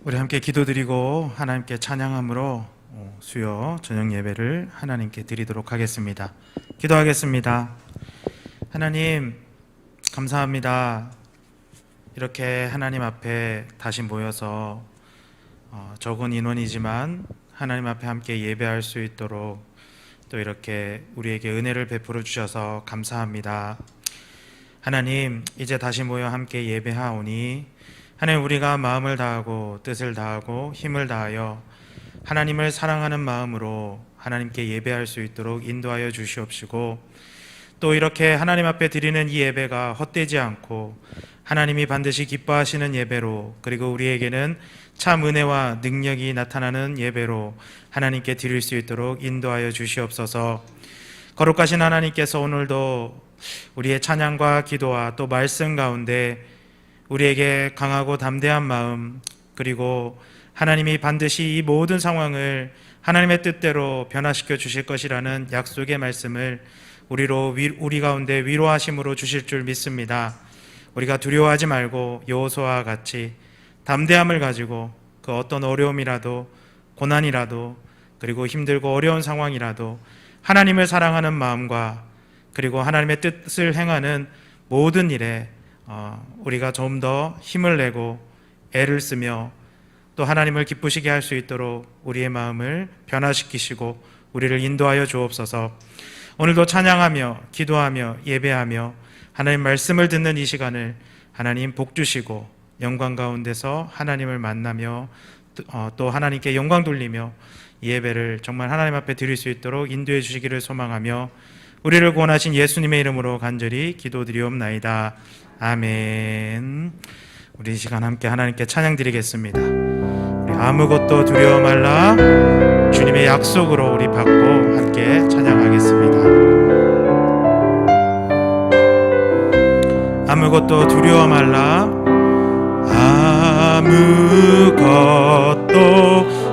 우리 함께 기도드리고 하나님께 찬양함으로 수요 저녁 예배를 하나님께 드리도록 하겠습니다. 기도하겠습니다. 하나님 감사합니다. 이렇게 하나님 앞에 다시 모여서 적은 인원이지만 하나님 앞에 함께 예배할 수 있도록 또 이렇게 우리에게 은혜를 베풀어 주셔서 감사합니다. 하나님, 이제 다시 모여 함께 예배하오니 하나님, 우리가 마음을 다하고 뜻을 다하고 힘을 다하여 하나님을 사랑하는 마음으로 하나님께 예배할 수 있도록 인도하여 주시옵시고, 또 이렇게 하나님 앞에 드리는 이 예배가 헛되지 않고 하나님이 반드시 기뻐하시는 예배로, 그리고 우리에게는 참 은혜와 능력이 나타나는 예배로 하나님께 드릴 수 있도록 인도하여 주시옵소서. 거룩하신 하나님께서 오늘도 우리의 찬양과 기도와 또 말씀 가운데 우리에게 강하고 담대한 마음, 그리고 하나님이 반드시 이 모든 상황을 하나님의 뜻대로 변화시켜 주실 것이라는 약속의 말씀을 우리 가운데 위로하심으로 주실 줄 믿습니다. 우리가 두려워하지 말고 여호수아와 같이 담대함을 가지고 그 어떤 어려움이라도 고난이라도 그리고 힘들고 어려운 상황이라도 하나님을 사랑하는 마음과 그리고 하나님의 뜻을 행하는 모든 일에 우리가 좀 더 힘을 내고 애를 쓰며 또 하나님을 기쁘시게 할 수 있도록 우리의 마음을 변화시키시고 우리를 인도하여 주옵소서. 오늘도 찬양하며 기도하며 예배하며 하나님 말씀을 듣는 이 시간을 하나님 복 주시고 영광 가운데서 하나님을 만나며 또 하나님께 영광 돌리며 이 예배를 정말 하나님 앞에 드릴 수 있도록 인도해 주시기를 소망하며 우리를 구원하신 예수님의 이름으로 간절히 기도드리옵나이다. 아멘. 우리 이 시간 함께 하나님께 찬양 드리겠습니다. 우리 아무것도 두려워 말라 주님의 약속으로 우리 받고 함께 찬양하겠습니다. 아무것도 두려워 말라, 아무것도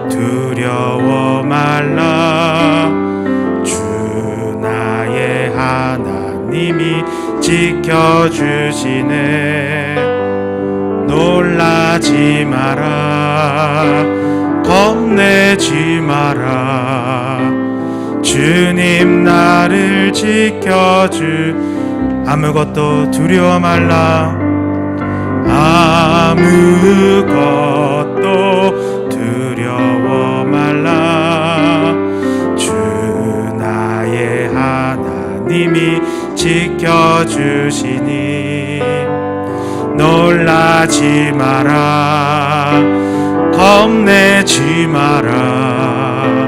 두려워 말라, 주 나의 하나님이 지켜주시네. 놀라지 마라, 겁내지 마라, 주님 나를 아무것도 두려워 말라, 아무것도 두려워 말라, 주 나의 하나님이 지켜주시니. 놀라지 마라, 겁내지 마라,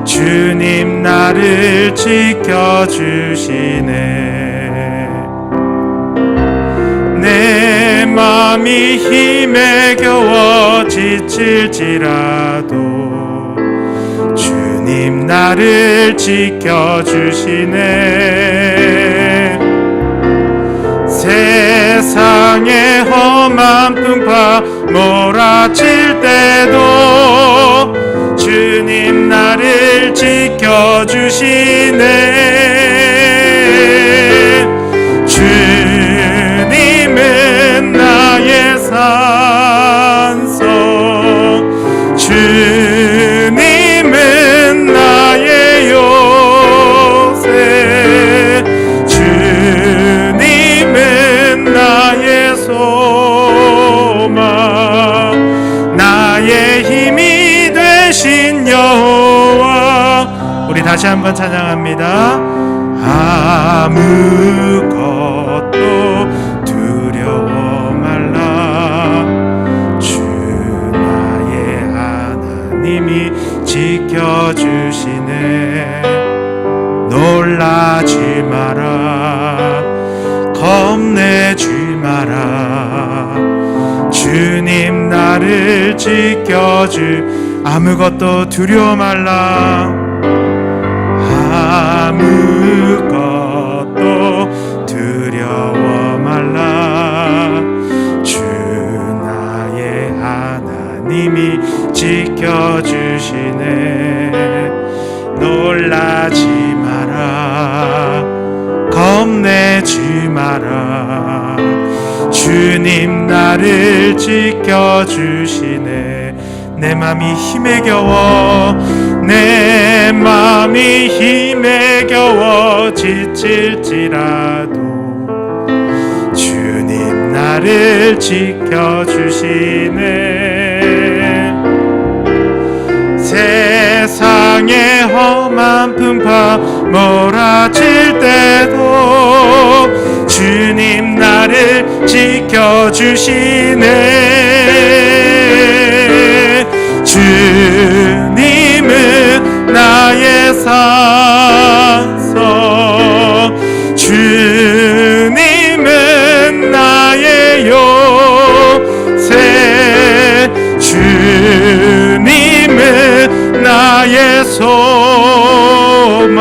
주님 나를 지켜주시네. 내 맘이 힘에 겨워 지칠지라도 주님 나를 지켜주시네. 세상의 험한 풍파 몰아칠 때도 주님 나를 지켜주시네. 주님은 나의 산성, 주님은 나의 요새, 주님은 나의 소망, 나의 힘이 되신 여호와. 우리 다시 한번 찬양합니다. 아무것도 두려워 말라, 주 나의 하나님이 지켜주시네. 놀라지 마라, 겁내지 마라, 주님 나를 아무것도 두려워 말라, 아무것도 두려워 말라, 주 나의 하나님이 지켜주시네. 놀라지 마라, 겁내지 마라, 주님 나를 지켜주시네. 내 맘이 힘에 겨워 내 맘이 힘에 겨워 지칠지라도 주님 나를 지켜주시네. 세상의 험한 풍파 몰아칠 때도 주님 나를 지켜주시네. 주님은 나의 산성, 주님은 나의 요새, 주님은 나의 소망,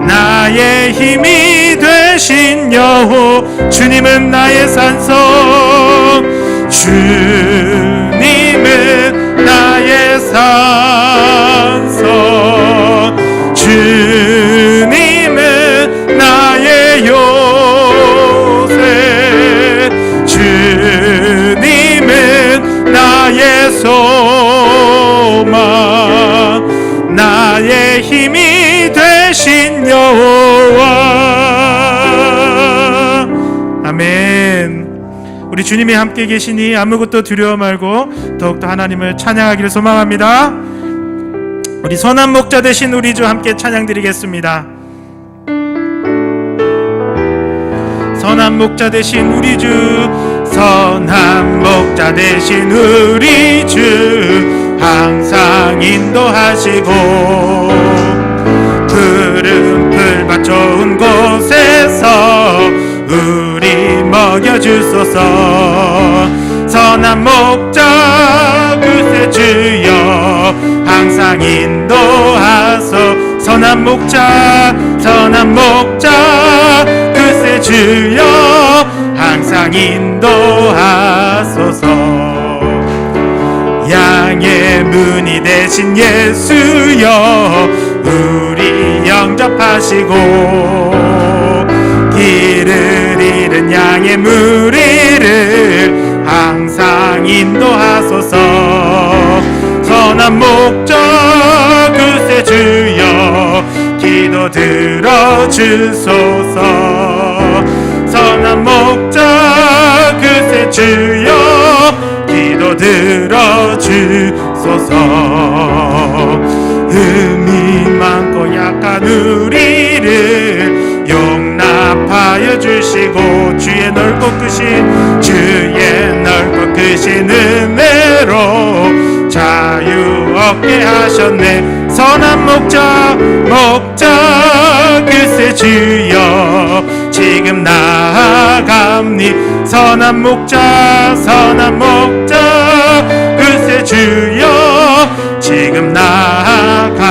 나의 힘이 되신 여호. 주님은 나의 산성, 주님은 나의 산성, 주님은 나의 요새, 주님은 나의 소망, 나의 힘이 되신 여호와. 아멘. 우리 주님이 함께 계시니 아무것도 두려워 말고 더욱더 하나님을 찬양하기를 소망합니다. 우리 선한 목자 되신 우리 주 함께 찬양 드리겠습니다. 선한 목자 되신 우리 주, 선한 목자 되신 우리 주 항상 인도하시고 푸른 풀밭 좋은 곳에서 우리 먹여주소서. 선한 목자 그새 주여 항상 인도하소. 선한 목자 그새 주여 항상 인도하소서. 양의 문이 되신 예수여 우리 영접하시고 길을 잃은 양의 무리를 항상 인도하소서. 선한 목자 그새 주여 기도 들어주소서. 선한 목자 그새 주여 기도 들어주소서. 흠이 많고 약한 우리를 용납하여 주시고 주의 넓고 크신 은혜로 자유 얻게 하셨네. 선한 목자 그새 주여 지금 나아갑니. 선한 목자 그새 주여 지금 나아갑니다.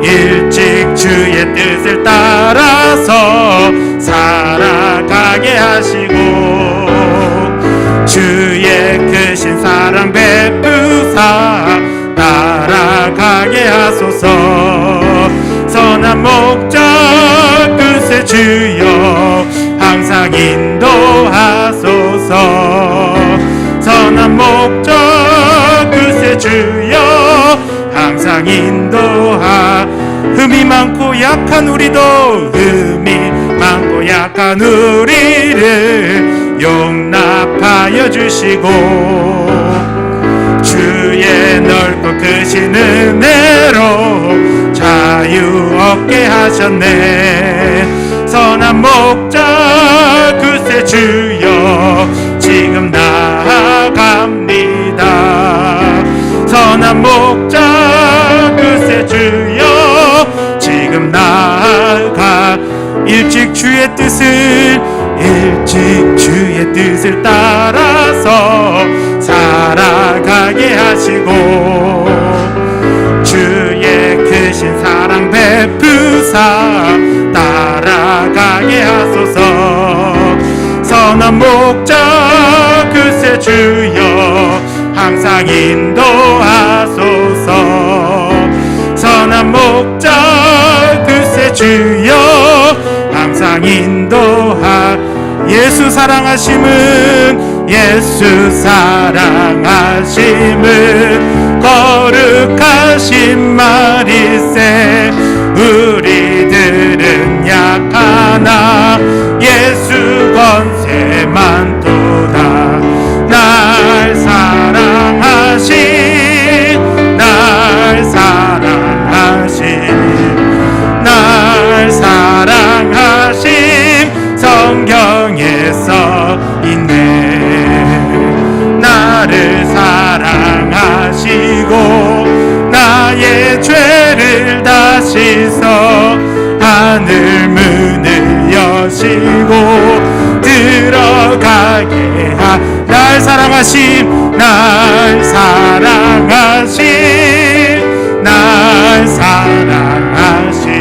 일찍 주의 뜻을 따라서 살아가게 하시고 주의 크신 사랑 베푸사 따라가게 하소서. 선한 목자 그새 주여 항상 인도하소서. 선한 목자 그새 주여 항상 인도하. 흠이 많고 약한 우리도 흠이 많고 약한 우리를 용납하여 주시고 주의 넓고 크신 은혜로 자유 얻게 하셨네. 선한 목자 그새 주여 지금 나아갑니다. 선한 목자 그새 주여 지금 나아가. 일찍 주의 뜻을 따라서 살아가게 하시고 주의 크신 사랑 베푸사 따라가게 하소서. 선한 목자 그새 주여 항상 인도하소서. 선한 목자 그새 주여 항상 인도하. 예수 사랑하심은 예수 사랑하심은 거룩하신 말일세. 우리들은 약하나 예수 권세만 도다. 날 사랑하신, 날 사랑하신, 날 사랑하신 성경에 써 있네. 나를 사랑하시고 나의 죄를 다 씻어 하늘 문을 여시고 들어가게 날 사랑하심, 날 사랑하심, 날 사랑하심,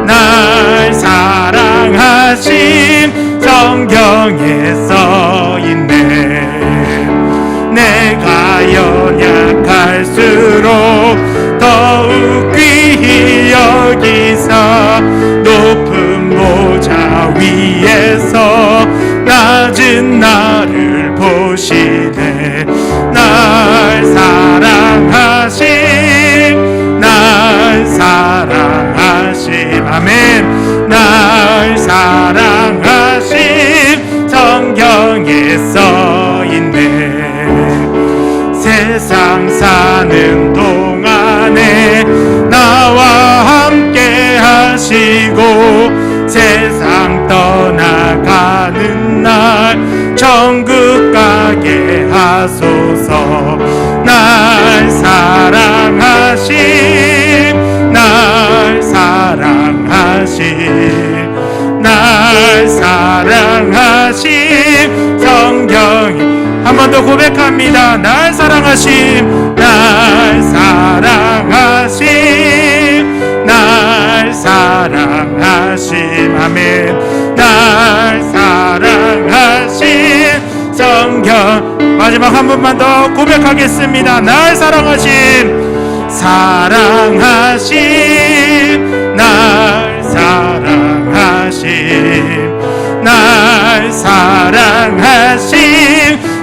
날 사랑하심 성경에 써 있네. 내가 연약할수록 더욱 귀히 여기사 높은 보좌 위에서 낮은 나를 보시네. 날 사랑하심, 날 사랑하심, 아멘. 날 사랑하심 성경에 써 있네. 세상 사는 동안에 나와 함께 하시고 세상 떠나가는 날 천국 가게 하소서. 날 사랑하심, 날 사랑하심, 날 사랑하심 성경이 한 번 더 고백합니다. 날 사랑하심, 날 사랑하심, 날 사랑하심, 아멘. 날 사랑하심 성경. 마지막 한 번만 더 고백하겠습니다. 날 사랑하심, 사랑하심, 날 사랑하심, 날 사랑하심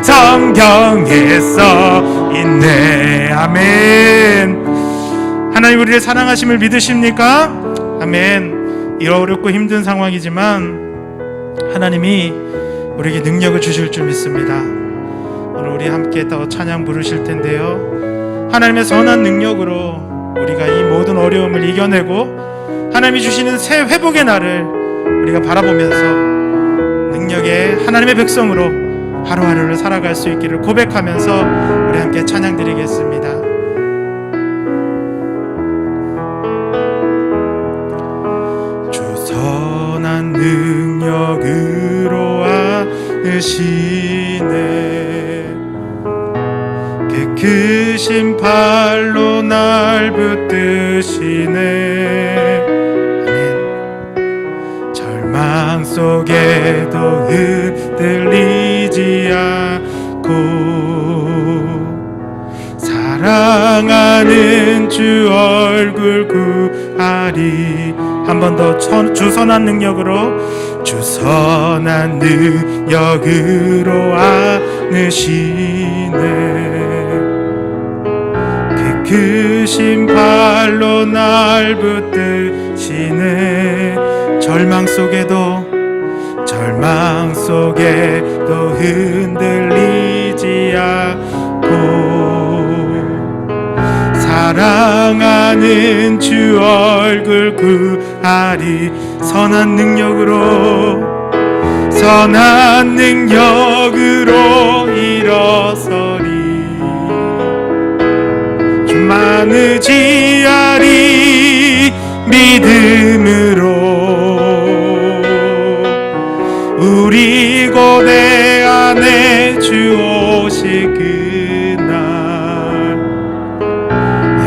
성경에 써 있네. 아멘. 하나님 우리를 사랑하심을 믿으십니까? 아멘. 이 어렵고 힘든 상황이지만 하나님이 우리에게 능력을 주실 줄 믿습니다. 오늘 우리 함께 더 찬양 부르실 텐데요, 하나님의 선한 능력으로 우리가 이 모든 어려움을 이겨내고 하나님이 주시는 새 회복의 날을 우리가 바라보면서 능력의 하나님의 백성으로 하루하루를 살아갈 수 있기를 고백하면서 우리 함께 찬양 드리겠습니다. 주 선한 능력으로 안으시네. 깨끗신 팔로 날 붙드시네. 절망 속에도 흔들리지 않고 사랑하는 주 얼굴 구하리. 한 번 더 주 선한 능력으로, 주 선한 능력으로 안으시네. 깨끗신 팔로 날 붙드시네. 절망 속에도 흔들리지 않고 사랑하는 주 얼굴 구하리. 선한 능력으로 일어서리. 주만 의지하리. 믿음으로 우리 고대 안에 주 오실 그날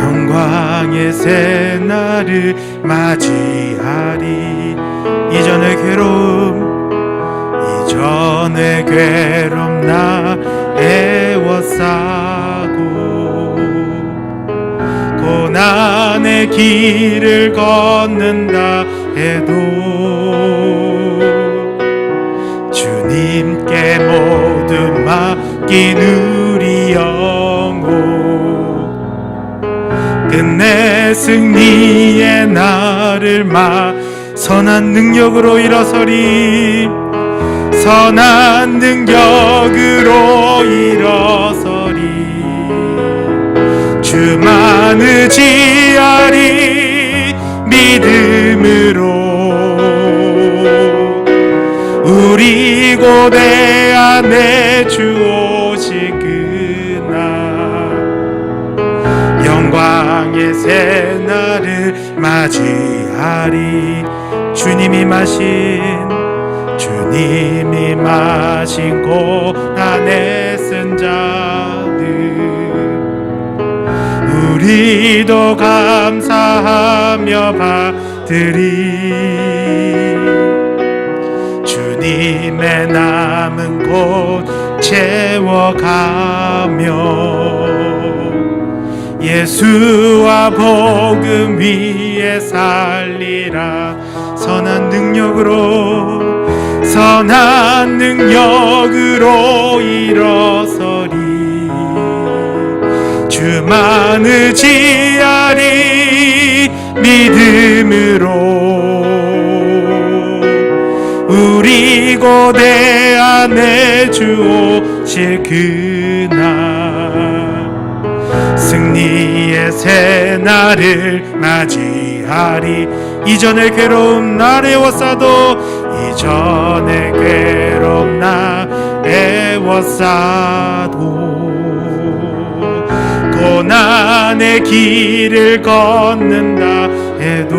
영광의 새 날을 맞이하리. 이전의 괴로움 나 애워싸고 고난의 길을 걷는다 해도 주님 주님께 모두 맡긴 우리 영혼, 끝내 승리의 날을 선한 능력으로 일어서리, 선한 능력으로 일어서리. 주만 의지하리 믿음으로, 우리 고대 안에 주 오실 그날, 영광의 새날을 맞이하리. 주님이 마신 고난의 쓴 자들, 우리도 감사하며 받으리. 주님의 남은 곳 채워가며, 예수와 복음 위에 살리라. 선한 능력으로 일어서리. 주만 의지하리 믿음으로, 우리 고대 안에 주 오실 그날, 승리의 새날을 맞이하리. 이전의 괴로움 나 애워싸도, 이전의 괴로움 나 애워싸도, 고난의 길을 걷는다 해도,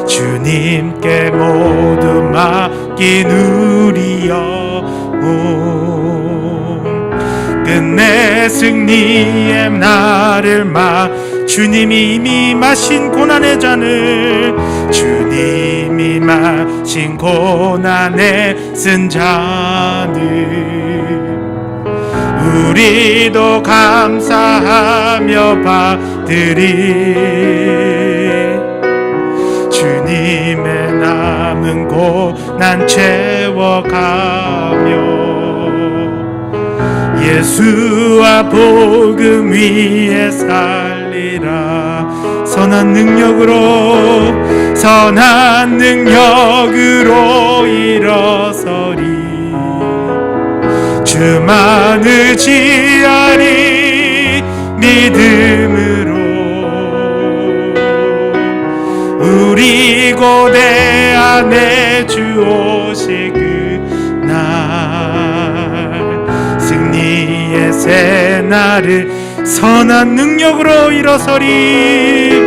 주님께 모두 맡긴 우리 영혼, 끝내 승리의 날을 주님이 이미 마신 고난의 잔을, 주님이 마신 고난의 쓴 잔을, 우리도 감사하며 받으리. 주님의 남은 고난 채워가며, 예수와 복음 위에 살리라. 선한 능력으로 일어서리. 주만 의지하리 믿음으로, 우리 고대 안에 주 오실 그날, 승리의 새날을 선한 능력으로 일어서리.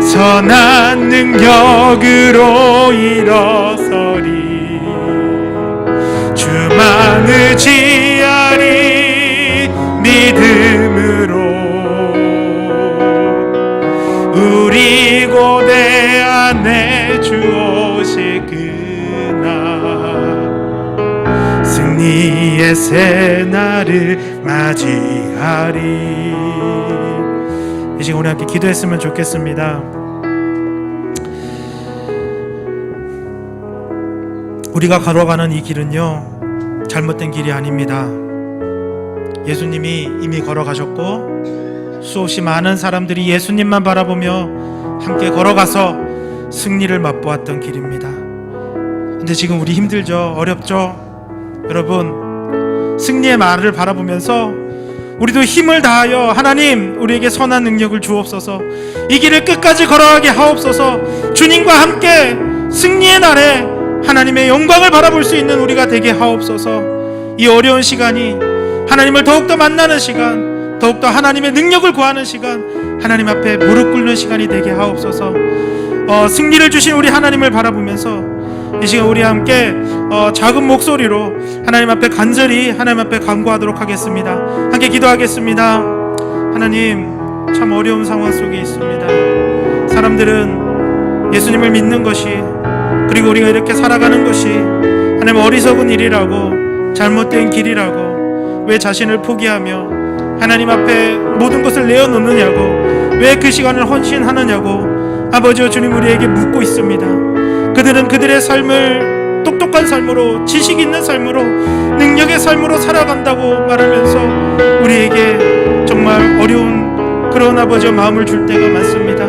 선한 능력으로 일어서리. 주만 의지하리 믿음으로, 우리 고대 안에 주 오실 그날, 승리의 새날을 맞이하리. 이 시간 우리 함께 기도했으면 좋겠습니다. 우리가 걸어가는 이 길은요, 잘못된 길이 아닙니다. 예수님이 이미 걸어가셨고, 수없이 많은 사람들이 예수님만 바라보며 함께 걸어가서 승리를 맛보았던 길입니다. 근데 지금 우리 힘들죠? 어렵죠? 여러분, 승리의 말을 바라보면서 우리도 힘을 다하여 하나님 우리에게 선한 능력을 주옵소서, 이 길을 끝까지 걸어가게 하옵소서, 주님과 함께 승리의 날에 하나님의 영광을 바라볼 수 있는 우리가 되게 하옵소서. 이 어려운 시간이 하나님을 더욱더 만나는 시간, 더욱더 하나님의 능력을 구하는 시간, 하나님 앞에 무릎 꿇는 시간이 되게 하옵소서. 승리를 주신 우리 하나님을 바라보면서 이 시간 우리 함께 작은 목소리로 하나님 앞에 간절히 하나님 앞에 간구하도록 하겠습니다. 함께 기도하겠습니다. 하나님, 참 어려운 상황 속에 있습니다. 사람들은 예수님을 믿는 것이, 그리고 우리가 이렇게 살아가는 것이 하나님 어리석은 일이라고, 잘못된 길이라고, 왜 자신을 포기하며 하나님 앞에 모든 것을 내어놓느냐고, 왜 그 시간을 헌신하느냐고 아버지와 주님 우리에게 묻고 있습니다. 그들은 그들의 삶을 똑똑한 삶으로, 지식 있는 삶으로, 능력의 삶으로 살아간다고 말하면서 우리에게 정말 어려운 그런 아버지의 마음을 줄 때가 많습니다.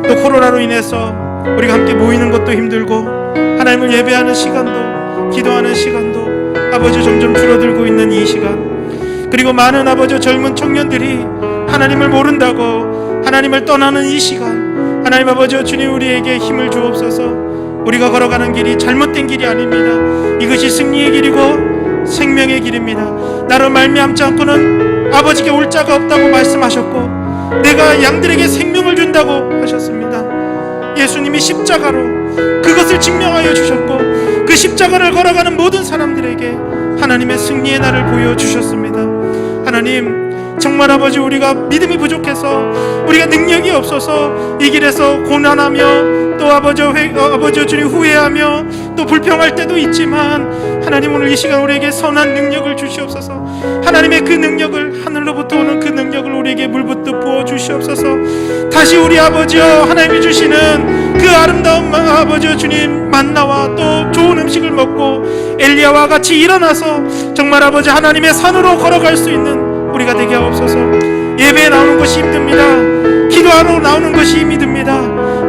또 코로나로 인해서 우리가 함께 모이는 것도 힘들고 하나님을 예배하는 시간도, 기도하는 시간도 아버지 점점 줄어들고 있는 이 시간, 그리고 많은 아버지 젊은 청년들이 하나님을 모른다고 하나님을 떠나는 이 시간, 하나님 아버지 주님 우리에게 힘을 주옵소서. 우리가 걸어가는 길이 잘못된 길이 아닙니다. 이것이 승리의 길이고 생명의 길입니다. 나로 말미암지 않고는 아버지께 올 자가 없다고 말씀하셨고, 내가 양들에게 생명을 준다고 하셨습니다. 예수님이 십자가로 그것을 증명하여 주셨고, 그 십자가를 걸어가는 모든 사람들에게 하나님의 승리의 날을 보여주셨습니다. 하나님, 정말 아버지 우리가 믿음이 부족해서, 우리가 능력이 없어서 이 길에서 고난하며 또 아버지 주님 후회하며 또 불평할 때도 있지만, 하나님 오늘 이 시간 우리에게 선한 능력을 주시옵소서. 하나님의 그 능력을, 하늘로부터 오는 그 능력을 우리에게 물붓듯 부어 주시옵소서. 다시 우리 아버지여, 하나님이 주시는 그 아름다운 아버지여 주님 만나와 또 좋은 음식을 먹고 엘리야와 같이 일어나서 정말 아버지 하나님의 산으로 걸어갈 수 있는 우리가 되게 하옵소서. 예배에 나오는 것이 힘듭니다. 기도하러 나오는 것이 힘이 듭니다.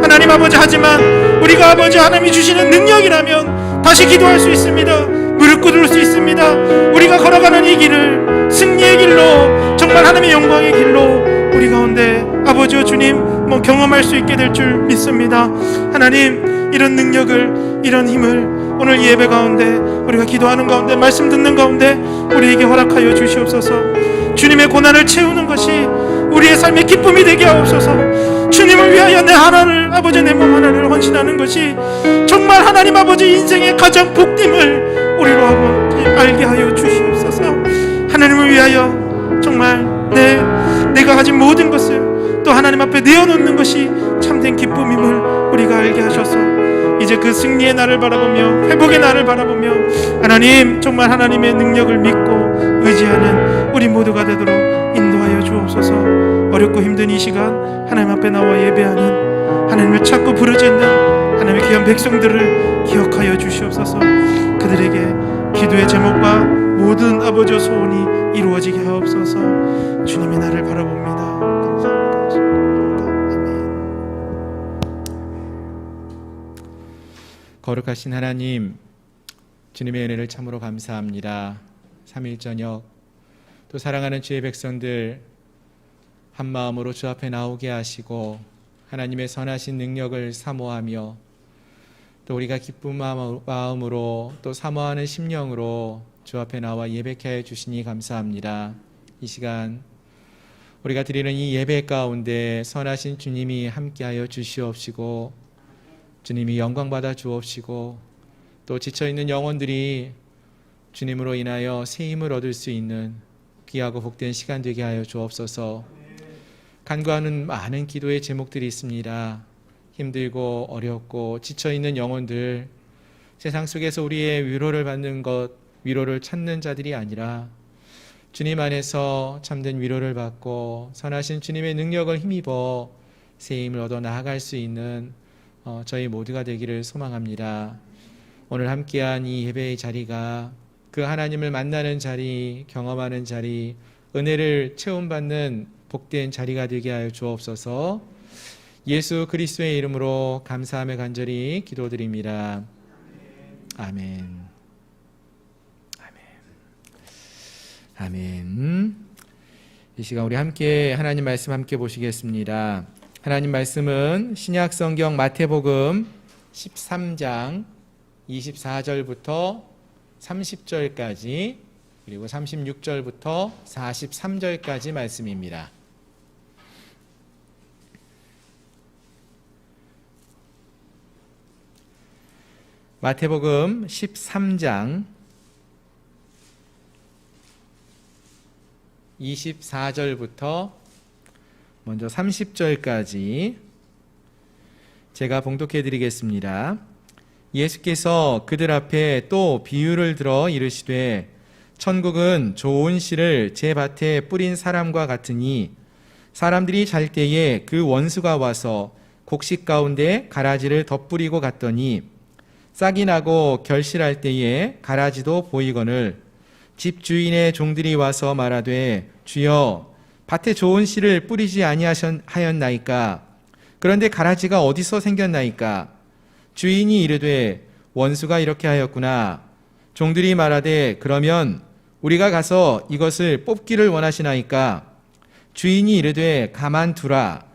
하나님 아버지, 하지만 우리가 아버지 하나님이 주시는 능력이라면 다시 기도할 수 있습니다. 무릎 꿇을 수 있습니다. 우리가 걸어가는 이 길을 승리의 길로, 정말 하나님의 영광의 길로 우리 가운데 아버지와 주님 경험할 수 있게 될 줄 믿습니다. 하나님, 이런 능력을, 이런 힘을 오늘 예배 가운데, 우리가 기도하는 가운데, 말씀 듣는 가운데 우리에게 허락하여 주시옵소서. 주님의 고난을 채우는 것이 우리의 삶의 기쁨이 되게 하옵소서. 주님을 위하여 내 하나를, 아버지 내 몸 하나를 헌신하는 것이 정말 하나님 아버지 인생의 가장 복됨을 우리로 한번 알게 하여 주시옵소서. 하나님을 위하여 정말 내가 가진 모든 것을 또 하나님 앞에 내어놓는 것이 참된 기쁨임을 우리가 알게 하셔서 이제 그 승리의 날을 바라보며 회복의 날을 바라보며 하나님, 정말 하나님의 능력을 믿고 의지하는 우리 모두가 되도록 인도하여 주옵소서. 어렵고 힘든 이 시간 하나님 앞에 나와 예배하는, 하나님을 찾고 부르짖는 하나님의 귀한 백성들을 기억하여 주시옵소서. 그들에게 기도의 제목과 모든 아버지의 소원이 이루어지게 하옵소서. 주님의 나를 바라봅니다. 감사합니다. 아멘. 거룩하신 하나님, 주님의 은혜를 참으로 감사합니다. 3일 저녁 또 사랑하는 주의 백성들 한 마음으로 주 앞에 나오게 하시고 하나님의 선하신 능력을 사모하며 또 우리가 기쁜 마음으로 또 사모하는 심령으로 주 앞에 나와 예배케 하여 주시니 감사합니다. 이 시간 우리가 드리는 이 예배 가운데 선하신 주님이 함께하여 주시옵시고, 주님이 영광받아 주옵시고, 또 지쳐있는 영혼들이 주님으로 인하여 새 힘을 얻을 수 있는 귀하고 복된 시간 되게 하여 주옵소서. 간구하는 많은 기도의 제목들이 있습니다. 힘들고 어렵고 지쳐있는 영혼들, 세상 속에서 우리의 위로를 받는 것, 위로를 찾는 자들이 아니라 주님 안에서 참된 위로를 받고 선하신 주님의 능력을 힘입어 새 힘을 얻어 나아갈 수 있는 저희 모두가 되기를 소망합니다. 오늘 함께한 이 예배의 자리가 그 하나님을 만나는 자리, 경험하는 자리, 은혜를 체험받는 복된 자리가 되게 하여 주옵소서. 예수 그리스도의 이름으로 감사하며 간절히 기도드립니다. 아멘. 아멘. 아멘. 이 시간 우리 함께 하나님 말씀 함께 보시겠습니다. 하나님 말씀은 신약 성경 마태복음 13장 24절부터 30절까지 그리고 36절부터 43절까지 말씀입니다. 마태복음 13장 24절부터 먼저 30절까지 제가 봉독해 드리겠습니다. 예수께서 그들 앞에 또 비유를 들어 이르시되 천국은 좋은 씨를 제 밭에 뿌린 사람과 같으니 사람들이 잘 때에 그 원수가 와서 곡식 가운데 가라지를 덧뿌리고 갔더니 싹이 나고 결실할 때에 가라지도 보이거늘 집 주인의 종들이 와서 말하되 주여 밭에 좋은 씨를 뿌리지 아니하였나이까? 그런데 가라지가 어디서 생겼나이까? 주인이 이르되 원수가 이렇게 하였구나. 종들이 말하되 그러면 우리가 가서 이것을 뽑기를 원하시나이까? 주인이 이르되 가만두라.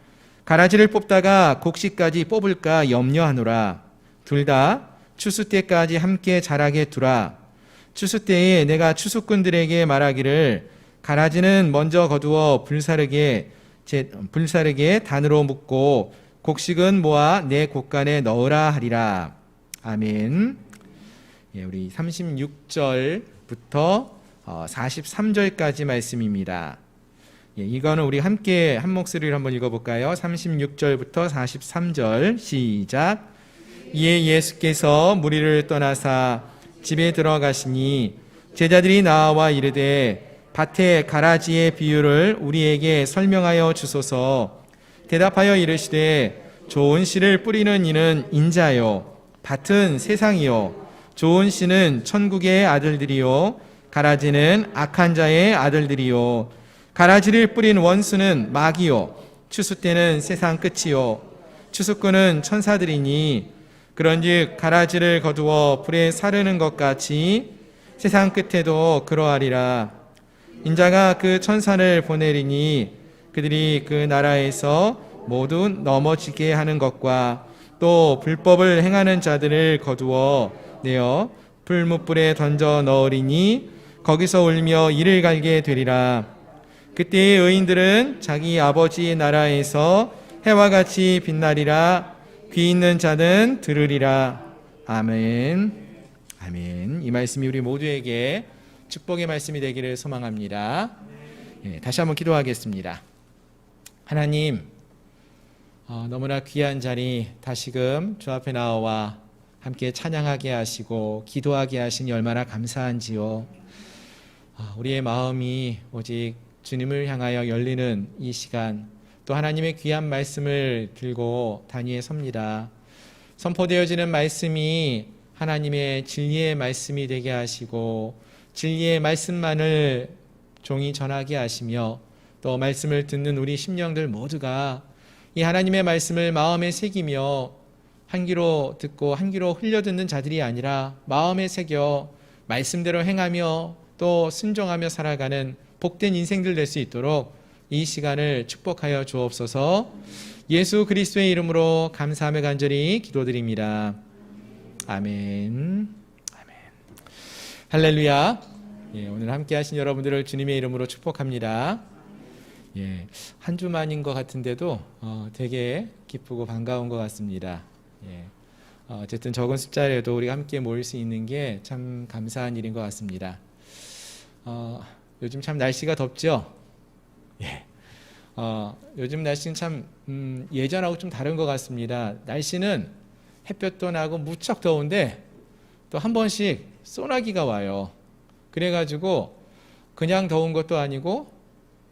가라지를 뽑다가 곡식까지 뽑을까 염려하노라. 둘 다 추수 때까지 함께 자라게 두라. 추수 때에 내가 추수꾼들에게 말하기를 가라지는 먼저 거두어 불사르게 단으로 묶고 곡식은 모아 내 곡간에 넣으라 하리라. 아멘. 예, 우리 36절부터 43절까지 말씀입니다. 예, 이거는 우리 함께 한 목소리로 한번 읽어볼까요? 36절부터 43절 시작. 이에 예수께서 무리를 떠나사 집에 들어가시니 제자들이 나와 이르되 밭의 가라지의 비유를 우리에게 설명하여 주소서. 대답하여 이르시되 좋은 씨를 뿌리는 이는 인자요 밭은 세상이요 좋은 씨는 천국의 아들들이요 가라지는 악한 자의 아들들이요 가라지를 뿌린 원수는 마귀요 추수 때는 세상 끝이요 추수꾼은 천사들이니 그런즉 가라지를 거두어 불에 사르는 것 같이 세상 끝에도 그러하리라. 인자가 그 천사를 보내리니 그들이 그 나라에서 모두 넘어지게 하는 것과 또 불법을 행하는 자들을 거두어 내어 불뭇불에 던져 넣으리니 거기서 울며 이를 갈게 되리라. 그때의 의인들은 자기 아버지의 나라에서 해와 같이 빛나리라. 귀 있는 자는 들으리라. 아멘. 아멘. 이 말씀이 우리 모두에게 축복의 말씀이 되기를 소망합니다. 예, 다시 한번 기도하겠습니다. 하나님, 너무나 귀한 자리 다시금 주 앞에 나와 함께 찬양하게 하시고 기도하게 하시니 얼마나 감사한지요. 우리의 마음이 오직 주님을 향하여 열리는 이 시간, 또 하나님의 귀한 말씀을 들고 단위에 섭니다. 선포되어지는 말씀이 하나님의 진리의 말씀이 되게 하시고 진리의 말씀만을 종이 전하게 하시며 또 말씀을 듣는 우리 심령들 모두가 이 하나님의 말씀을 마음에 새기며 한 귀로 듣고 한 귀로 흘려듣는 자들이 아니라 마음에 새겨 말씀대로 행하며 또 순종하며 살아가는 복된 인생들 될 수 있도록 이 시간을 축복하여 주옵소서. 예수 그리스도의 이름으로 감사하며 간절히 기도드립니다. 아멘. 아멘. 할렐루야. 예, 오늘 함께 하신 여러분들을 주님의 이름으로 축복합니다. 예, 한 주만인 것 같은데도 되게 기쁘고 반가운 것 같습니다. 예, 어쨌든 적은 숫자라도 우리가 함께 모일 수 있는 게 참 감사한 일인 것 같습니다. 요즘 참 날씨가 덥죠? 예. 요즘 날씨는 참 예전하고 좀 다른 것 같습니다. 날씨는 햇볕도 나고 무척 더운데 또 한 번씩 소나기가 와요. 그래가지고 그냥 더운 것도 아니고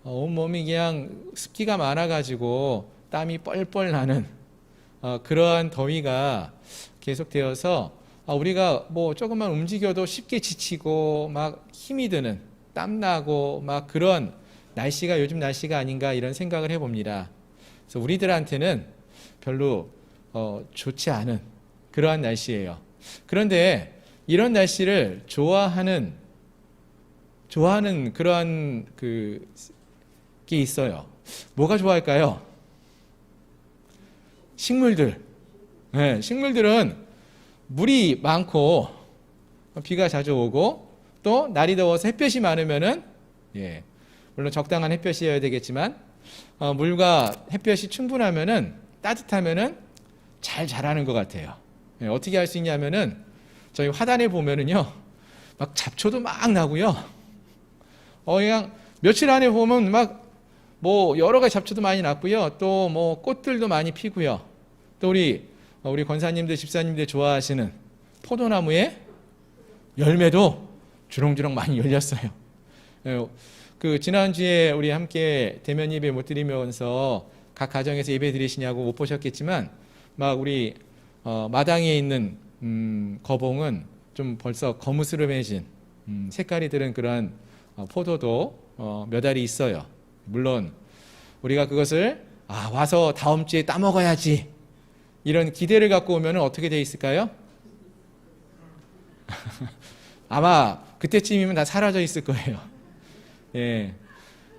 온몸이 그냥 습기가 많아가지고 땀이 뻘뻘 나는 그러한 더위가 계속되어서 우리가 뭐 조금만 움직여도 쉽게 지치고 막 힘이 드는 땀나고 막 그런 날씨가 요즘 날씨가 아닌가 이런 생각을 해봅니다. 그래서 우리들한테는 별로 좋지 않은 그러한 날씨예요. 그런데 이런 날씨를 좋아하는 그러한 게 있어요. 뭐가 좋아할까요? 식물들. 네, 식물들은 물이 많고 비가 자주 오고 또 날이 더워서 햇볕이 많으면은 물론 적당한 햇볕이어야 되겠지만 물과 햇볕이 충분하면은 따뜻하면은 잘 자라는 것 같아요. 어떻게 할 수 있냐면은 저희 화단에 보면은요 막 잡초도 막 나고요. 그냥 며칠 안에 보면 막 뭐 여러 가지 잡초도 많이 났고요. 또 뭐 꽃들도 많이 피고요. 또 우리 권사님들 집사님들 좋아하시는 포도나무에 열매도 주렁주렁 많이 열렸어요. 지난주에 우리 함께 대면 예배 못 드리면서 각 가정에서 예배 드리시냐고 못 보셨겠지만 막 우리 마당에 있는 거봉은 좀 벌써 거무스름해진 색깔이 들은 그런 포도도 몇 알이 있어요. 물론 우리가 그것을 와서 다음 주에 따먹어야지 이런 기대를 갖고 오면 어떻게 돼 있을까요? 아마 그때쯤이면 다 사라져 있을 거예요. 예.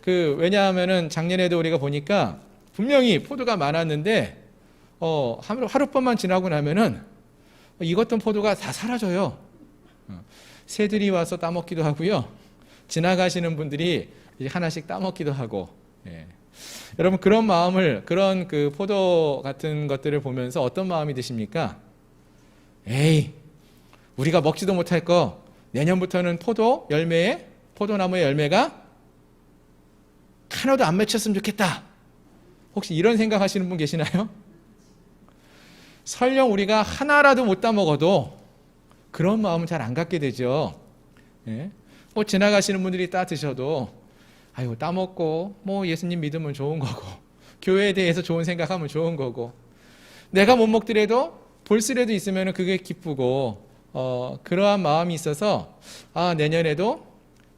왜냐하면은 작년에도 우리가 보니까 분명히 포도가 많았는데 하룻밤만 지나고 나면은 익었던 포도가 다 사라져요. 새들이 와서 따먹기도 하고요. 지나가시는 분들이 이제 하나씩 따먹기도 하고. 예. 여러분 그런 마음을 그런 그 포도 같은 것들을 보면서 어떤 마음이 드십니까? 에이, 우리가 먹지도 못할 거 내년부터는 포도나무의 열매가 하나도 안 맺혔으면 좋겠다. 혹시 이런 생각하시는 분 계시나요? 설령 우리가 하나라도 못 따먹어도 그런 마음은 잘 안 갖게 되죠. 예? 지나가시는 분들이 따 드셔도 아유 따먹고 예수님 믿으면 좋은 거고 교회에 대해서 좋은 생각하면 좋은 거고 내가 못 먹더라도 볼수라도 있으면 그게 기쁘고 그러한 마음이 있어서 내년에도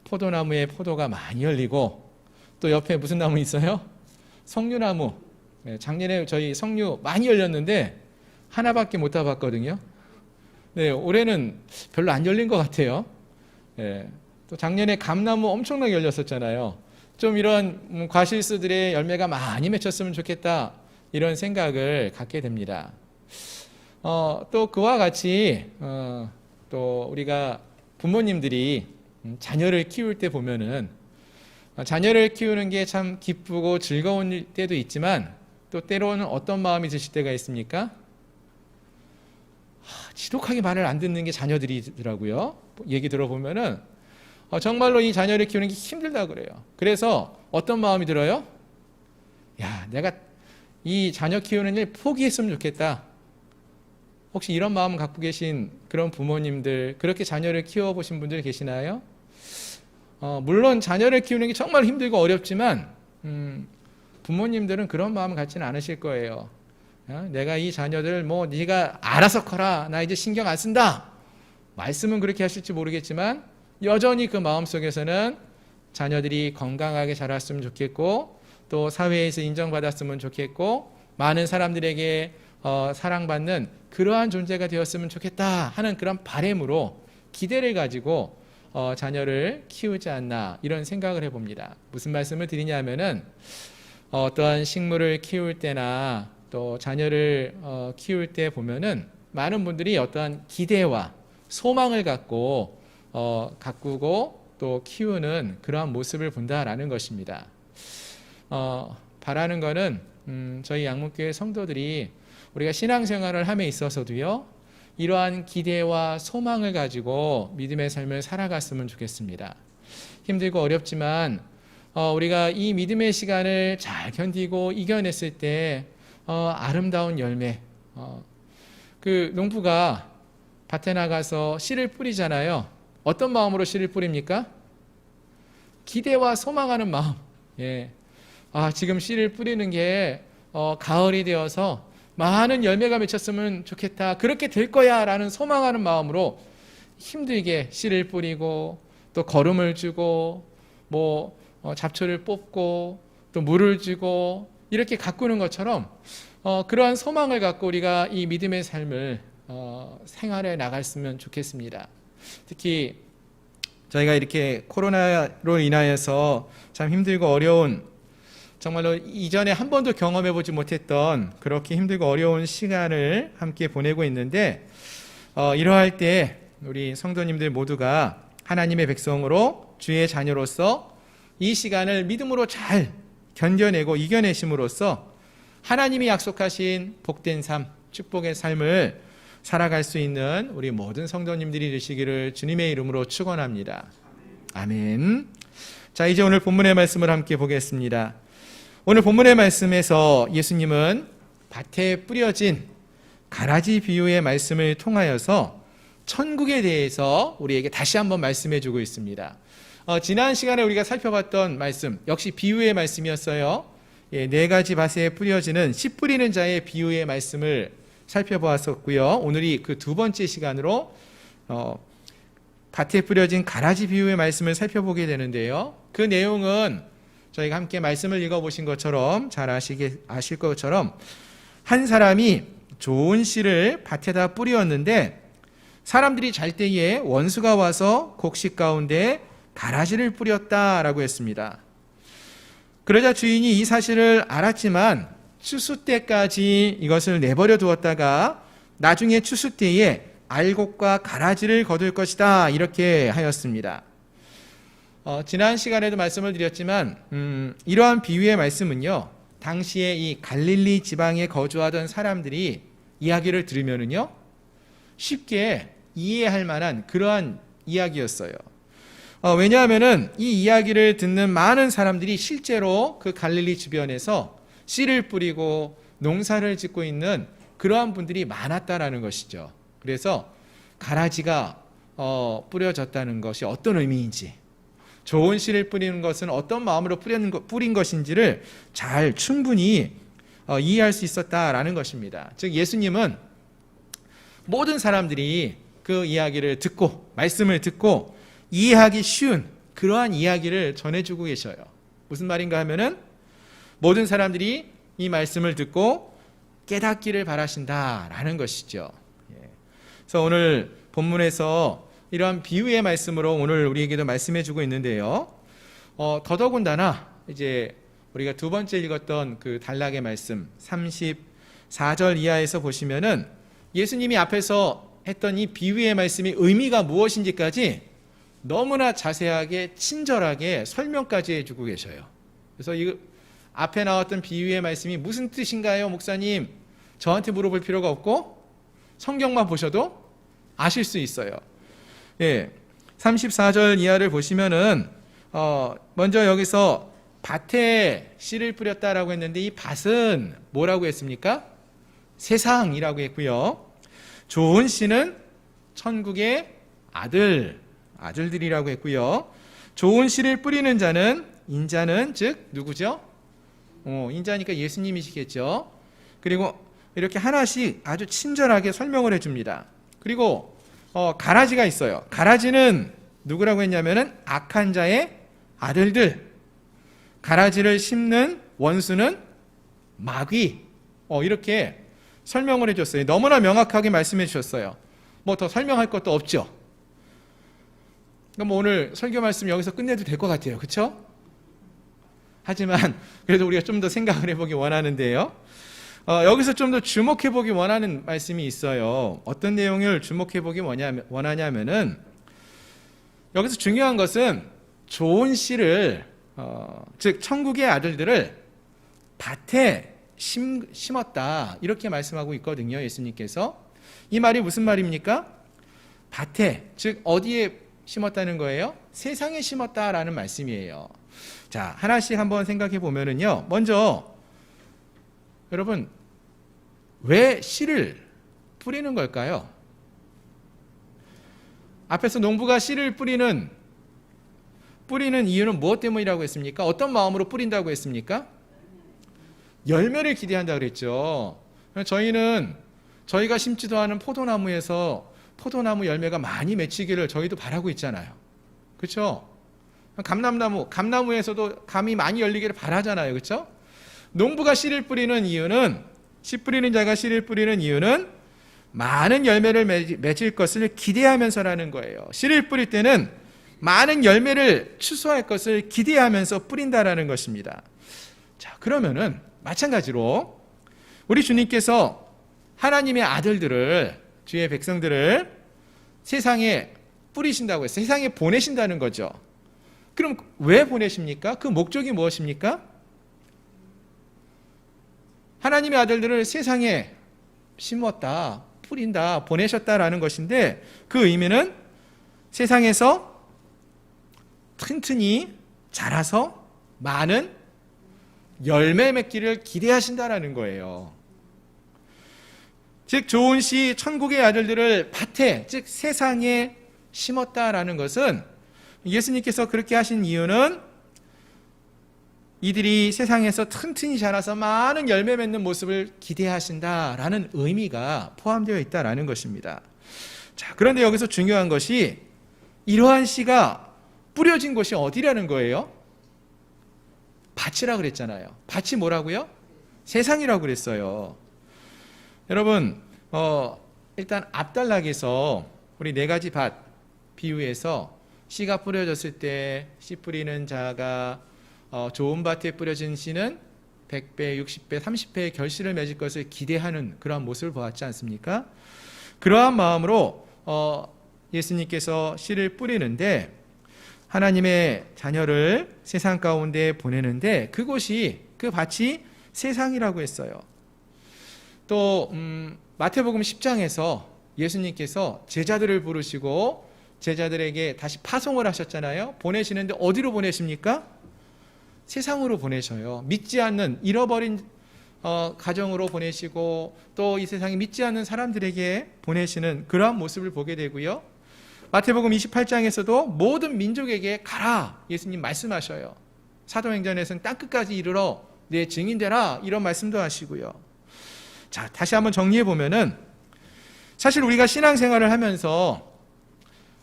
포도나무에 포도가 많이 열리고 또 옆에 무슨 나무 있어요? 석류나무. 작년에 저희 석류 많이 열렸는데 하나밖에 못 따봤거든요. 네, 올해는 별로 안 열린 것 같아요. 또 작년에 감나무 엄청나게 열렸었잖아요. 좀 이런 과실수들의 열매가 많이 맺혔으면 좋겠다 이런 생각을 갖게 됩니다. 또 그와 같이 또 우리가 부모님들이 자녀를 키울 때 보면은 자녀를 키우는 게 참 기쁘고 즐거운 때도 있지만 또 때로는 어떤 마음이 드실 때가 있습니까? 지독하게 말을 안 듣는 게 자녀들이더라고요. 얘기 들어보면은 정말로 이 자녀를 키우는 게 힘들다 그래요. 그래서 어떤 마음이 들어요? 야, 내가 이 자녀 키우는 일 포기했으면 좋겠다. 혹시 이런 마음 갖고 계신 그런 부모님들, 그렇게 자녀를 키워보신 분들 계시나요? 물론 자녀를 키우는 게 정말 힘들고 어렵지만 부모님들은 그런 마음을 갖지는 않으실 거예요. 내가 이 자녀들 네가 알아서 커라. 나 이제 신경 안 쓴다. 말씀은 그렇게 하실지 모르겠지만 여전히 그 마음속에서는 자녀들이 건강하게 자랐으면 좋겠고 또 사회에서 인정받았으면 좋겠고 많은 사람들에게 사랑받는 그러한 존재가 되었으면 좋겠다 하는 그런 바람으로 기대를 가지고 자녀를 키우지 않나 이런 생각을 해봅니다. 무슨 말씀을 드리냐면은 어떠한 식물을 키울 때나 또 자녀를 키울 때 보면은 많은 분들이 어떠한 기대와 소망을 갖고 가꾸고 또 키우는 그러한 모습을 본다라는 것입니다. 바라는 거는 저희 양문교회 성도들이 우리가 신앙생활을 함에 있어서도요 이러한 기대와 소망을 가지고 믿음의 삶을 살아갔으면 좋겠습니다. 힘들고 어렵지만 우리가 이 믿음의 시간을 잘 견디고 이겨냈을 때 아름다운 열매. 그 농부가 밭에 나가서 씨를 뿌리잖아요. 어떤 마음으로 씨를 뿌립니까? 기대와 소망하는 마음. 예. 지금 씨를 뿌리는 게 가을이 되어서 많은 열매가 맺혔으면 좋겠다. 그렇게 될 거야 라는 소망하는 마음으로 힘들게 씨를 뿌리고 또 거름을 주고 잡초를 뽑고 또 물을 주고 이렇게 가꾸는 것처럼 그러한 소망을 갖고 우리가 이 믿음의 삶을 생활해 나갔으면 좋겠습니다. 특히 저희가 이렇게 코로나로 인하여서 참 힘들고 어려운 정말로 이전에 한 번도 경험해 보지 못했던 그렇게 힘들고 어려운 시간을 함께 보내고 있는데 이러할 때 우리 성도님들 모두가 하나님의 백성으로 주의 자녀로서 이 시간을 믿음으로 잘 견뎌내고 이겨내심으로써 하나님이 약속하신 복된 삶, 축복의 삶을 살아갈 수 있는 우리 모든 성도님들이 되시기를 주님의 이름으로 축원합니다. 아멘. 자, 이제 오늘 본문의 말씀을 함께 보겠습니다. 오늘 본문의 말씀에서 예수님은 밭에 뿌려진 가라지 비유의 말씀을 통하여서 천국에 대해서 우리에게 다시 한번 말씀해 주고 있습니다. 지난 시간에 우리가 살펴봤던 말씀 역시 비유의 말씀이었어요. 네 가지 밭에 뿌려지는 씨 뿌리는 자의 비유의 말씀을 살펴보았었고요. 오늘이 그 두 번째 시간으로 밭에 뿌려진 가라지 비유의 말씀을 살펴보게 되는데요. 그 내용은 저희가 함께 말씀을 읽어보신 것처럼 잘 아실 것처럼 한 사람이 좋은 씨를 밭에다 뿌렸는데 사람들이 잘 때에 원수가 와서 곡식 가운데 가라지를 뿌렸다라고 했습니다. 그러자 주인이 이 사실을 알았지만 추수 때까지 이것을 내버려 두었다가 나중에 추수 때에 알곡과 가라지를 거둘 것이다 이렇게 하였습니다. 지난 시간에도 말씀을 드렸지만 이러한 비유의 말씀은요, 당시에 이 갈릴리 지방에 거주하던 사람들이 이야기를 들으면은요 쉽게 이해할 만한 그러한 이야기였어요. 왜냐하면은 이 이야기를 듣는 많은 사람들이 실제로 그 갈릴리 주변에서 씨를 뿌리고 농사를 짓고 있는 그러한 분들이 많았다라는 것이죠. 그래서 가라지가 뿌려졌다는 것이 어떤 의미인지, 좋은 씨를 뿌리는 것은 어떤 마음으로 뿌린 것인지를 잘 충분히 이해할 수 있었다라는 것입니다. 즉 예수님은 모든 사람들이 그 이야기를 듣고 말씀을 듣고 이해하기 쉬운 그러한 이야기를 전해주고 계셔요. 무슨 말인가 하면은 모든 사람들이 이 말씀을 듣고 깨닫기를 바라신다라는 것이죠. 그래서 오늘 본문에서 이러한 비유의 말씀으로 오늘 우리에게도 말씀해주고 있는데요. 더더군다나 이제 우리가 두 번째 읽었던 그 단락의 말씀 34절 이하에서 보시면은 예수님이 앞에서 했던 이 비유의 말씀이 의미가 무엇인지까지 너무나 자세하게 친절하게 설명까지 해주고 계셔요. 그래서 이 앞에 나왔던 비유의 말씀이 무슨 뜻인가요, 목사님? 저한테 물어볼 필요가 없고 성경만 보셔도 아실 수 있어요. 34절 이하를 보시면은 먼저 여기서 밭에 씨를 뿌렸다라고 했는데 이 밭은 뭐라고 했습니까? 세상이라고 했고요. 좋은 씨는 천국의 아들들이라고 했고요. 좋은 씨를 뿌리는 자는 인자는 즉 누구죠? 인자니까 예수님이시겠죠. 그리고 이렇게 하나씩 아주 친절하게 설명을 해줍니다. 그리고 가라지가 있어요. 가라지는 누구라고 했냐면은 악한 자의 아들들. 가라지를 심는 원수는 마귀. 이렇게 설명을 해줬어요. 너무나 명확하게 말씀해 주셨어요. 뭐 더 설명할 것도 없죠. 그럼 오늘 설교 말씀 여기서 끝내도 될 것 같아요. 그렇죠? 하지만 그래도 우리가 좀 더 생각을 해보기 원하는데요. 여기서 좀 더 주목해보기 원하는 말씀이 있어요. 어떤 내용을 주목해보기 원하냐면은 여기서 중요한 것은 좋은 씨를 즉 천국의 아들들을 밭에 심었다 이렇게 말씀하고 있거든요. 예수님께서. 이 말이 무슨 말입니까? 밭에 즉 어디에 심었다는 거예요? 세상에 심었다라는 말씀이에요. 자, 하나씩 한번 생각해 보면은요. 먼저 여러분 왜 씨를 뿌리는 걸까요? 앞에서 농부가 씨를 뿌리는 이유는 무엇 때문이라고 했습니까? 어떤 마음으로 뿌린다고 했습니까? 열매를 기대한다고 그랬죠. 저희가 심지도 않은 포도나무에서 포도나무 열매가 많이 맺히기를 저희도 바라고 있잖아요. 그렇죠? 감나무에서도 감이 많이 열리기를 바라잖아요. 그렇죠? 농부가 씨를 뿌리는 이유는 씨 뿌리는 자가 씨를 뿌리는 이유는 많은 열매를 맺을 것을 기대하면서라는 거예요. 씨를 뿌릴 때는 많은 열매를 추수할 것을 기대하면서 뿌린다라는 것입니다. 자, 그러면은 마찬가지로 우리 주님께서 하나님의 아들들을 주의 백성들을 세상에 뿌리신다고 했어요. 세상에 보내신다는 거죠. 그럼 왜 보내십니까? 그 목적이 무엇입니까? 하나님의 아들들을 세상에 심었다, 뿌린다, 보내셨다라는 것인데 그 의미는 세상에서 튼튼히 자라서 많은 열매 맺기를 기대하신다라는 거예요. 즉 좋은 씨 천국의 아들들을 밭에 즉 세상에 심었다라는 것은 예수님께서 그렇게 하신 이유는 이들이 세상에서 튼튼히 자라서 많은 열매 맺는 모습을 기대하신다라는 의미가 포함되어 있다라는 것입니다. 자, 그런데 여기서 중요한 것이 이러한 씨가 뿌려진 곳이 어디라는 거예요? 밭이라 그랬잖아요. 밭이 뭐라고요? 세상이라고 그랬어요. 여러분, 일단 앞단락에서 우리 네 가지 밭 비유에서 씨가 뿌려졌을 때 씨 뿌리는 자가 좋은 밭에 뿌려진 씨는 100배, 60배, 30배의 결실을 맺을 것을 기대하는 그러한 모습을 보았지 않습니까? 그러한 마음으로 예수님께서 씨를 뿌리는데 하나님의 자녀를 세상 가운데 보내는데 그곳이, 그 밭이 세상이라고 했어요. 또 마태복음 10장에서 예수님께서 제자들을 부르시고 제자들에게 다시 파송을 하셨잖아요. 보내시는데 어디로 보내십니까? 세상으로 보내셔요. 믿지 않는, 잃어버린 가정으로 보내시고 또 이 세상에 믿지 않는 사람들에게 보내시는 그러한 모습을 보게 되고요. 마태복음 28장에서도 모든 민족에게 가라 예수님 말씀하셔요. 사도행전에서는 땅끝까지 이르러 내 증인되라 이런 말씀도 하시고요. 자, 다시 한번 정리해 보면은 사실 우리가 신앙생활을 하면서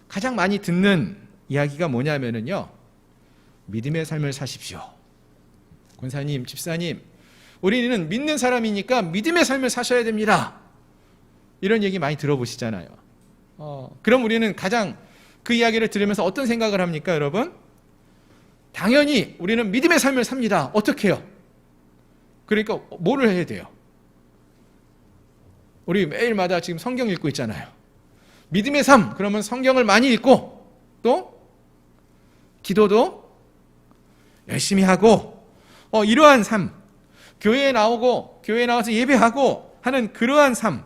가장 많이 듣는 이야기가 뭐냐면은요, 믿음의 삶을 사십시오. 권사님, 집사님, 우리는 믿는 사람이니까 믿음의 삶을 사셔야 됩니다. 이런 얘기 많이 들어보시잖아요. 그럼 우리는 가장 그 이야기를 들으면서 어떤 생각을 합니까, 여러분? 당연히 우리는 믿음의 삶을 삽니다. 어떻게 해요? 그러니까 뭐를 해야 돼요? 우리 매일마다 지금 성경 읽고 있잖아요. 믿음의 삶, 그러면 성경을 많이 읽고 또 기도도 열심히 하고 이러한 삶, 교회에 나오고 교회에 나와서 예배하고 하는 그러한 삶,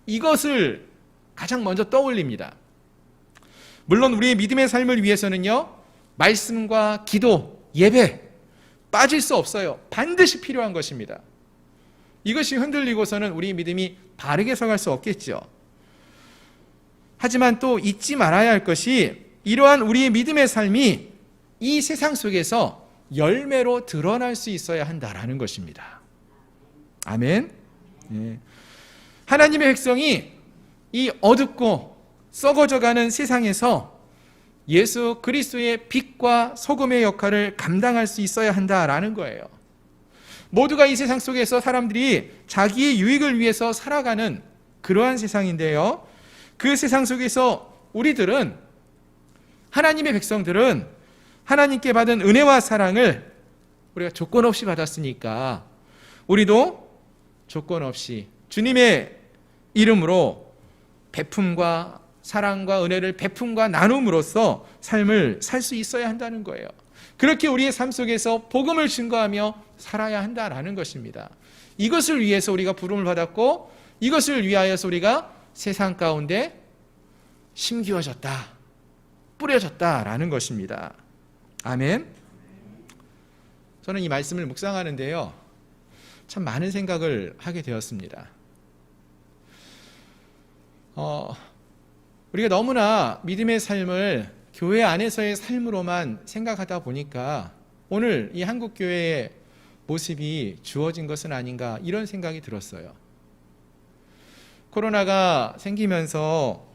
이것을 가장 먼저 떠올립니다. 물론 우리의 믿음의 삶을 위해서는요, 말씀과 기도, 예배 빠질 수 없어요. 반드시 필요한 것입니다. 이것이 흔들리고서는 우리 믿음이 바르게 서갈 수 없겠죠. 하지만 또 잊지 말아야 할 것이 이러한 우리의 믿음의 삶이 이 세상 속에서 열매로 드러날 수 있어야 한다라는 것입니다. 아멘. 네. 하나님의 백성이 이 어둡고 썩어져가는 세상에서 예수 그리스도의 빛과 소금의 역할을 감당할 수 있어야 한다라는 거예요. 모두가 이 세상 속에서 사람들이 자기의 유익을 위해서 살아가는 그러한 세상인데요, 그 세상 속에서 우리들은, 하나님의 백성들은 하나님께 받은 은혜와 사랑을 우리가 조건 없이 받았으니까 우리도 조건 없이 주님의 이름으로 베품과 사랑과 은혜를 베품과 나눔으로써 삶을 살 수 있어야 한다는 거예요. 그렇게 우리의 삶 속에서 복음을 증거하며 살아야 한다라는 것입니다. 이것을 위해서 우리가 부름을 받았고 이것을 위하여서 우리가 세상 가운데 심기워졌다, 뿌려졌다라는 것입니다. 아멘. 저는 이 말씀을 묵상하는데요, 참 많은 생각을 하게 되었습니다. 우리가 너무나 믿음의 삶을 교회 안에서의 삶으로만 생각하다 보니까 오늘 이 한국교회의 모습이 주어진 것은 아닌가, 이런 생각이 들었어요. 코로나가 생기면서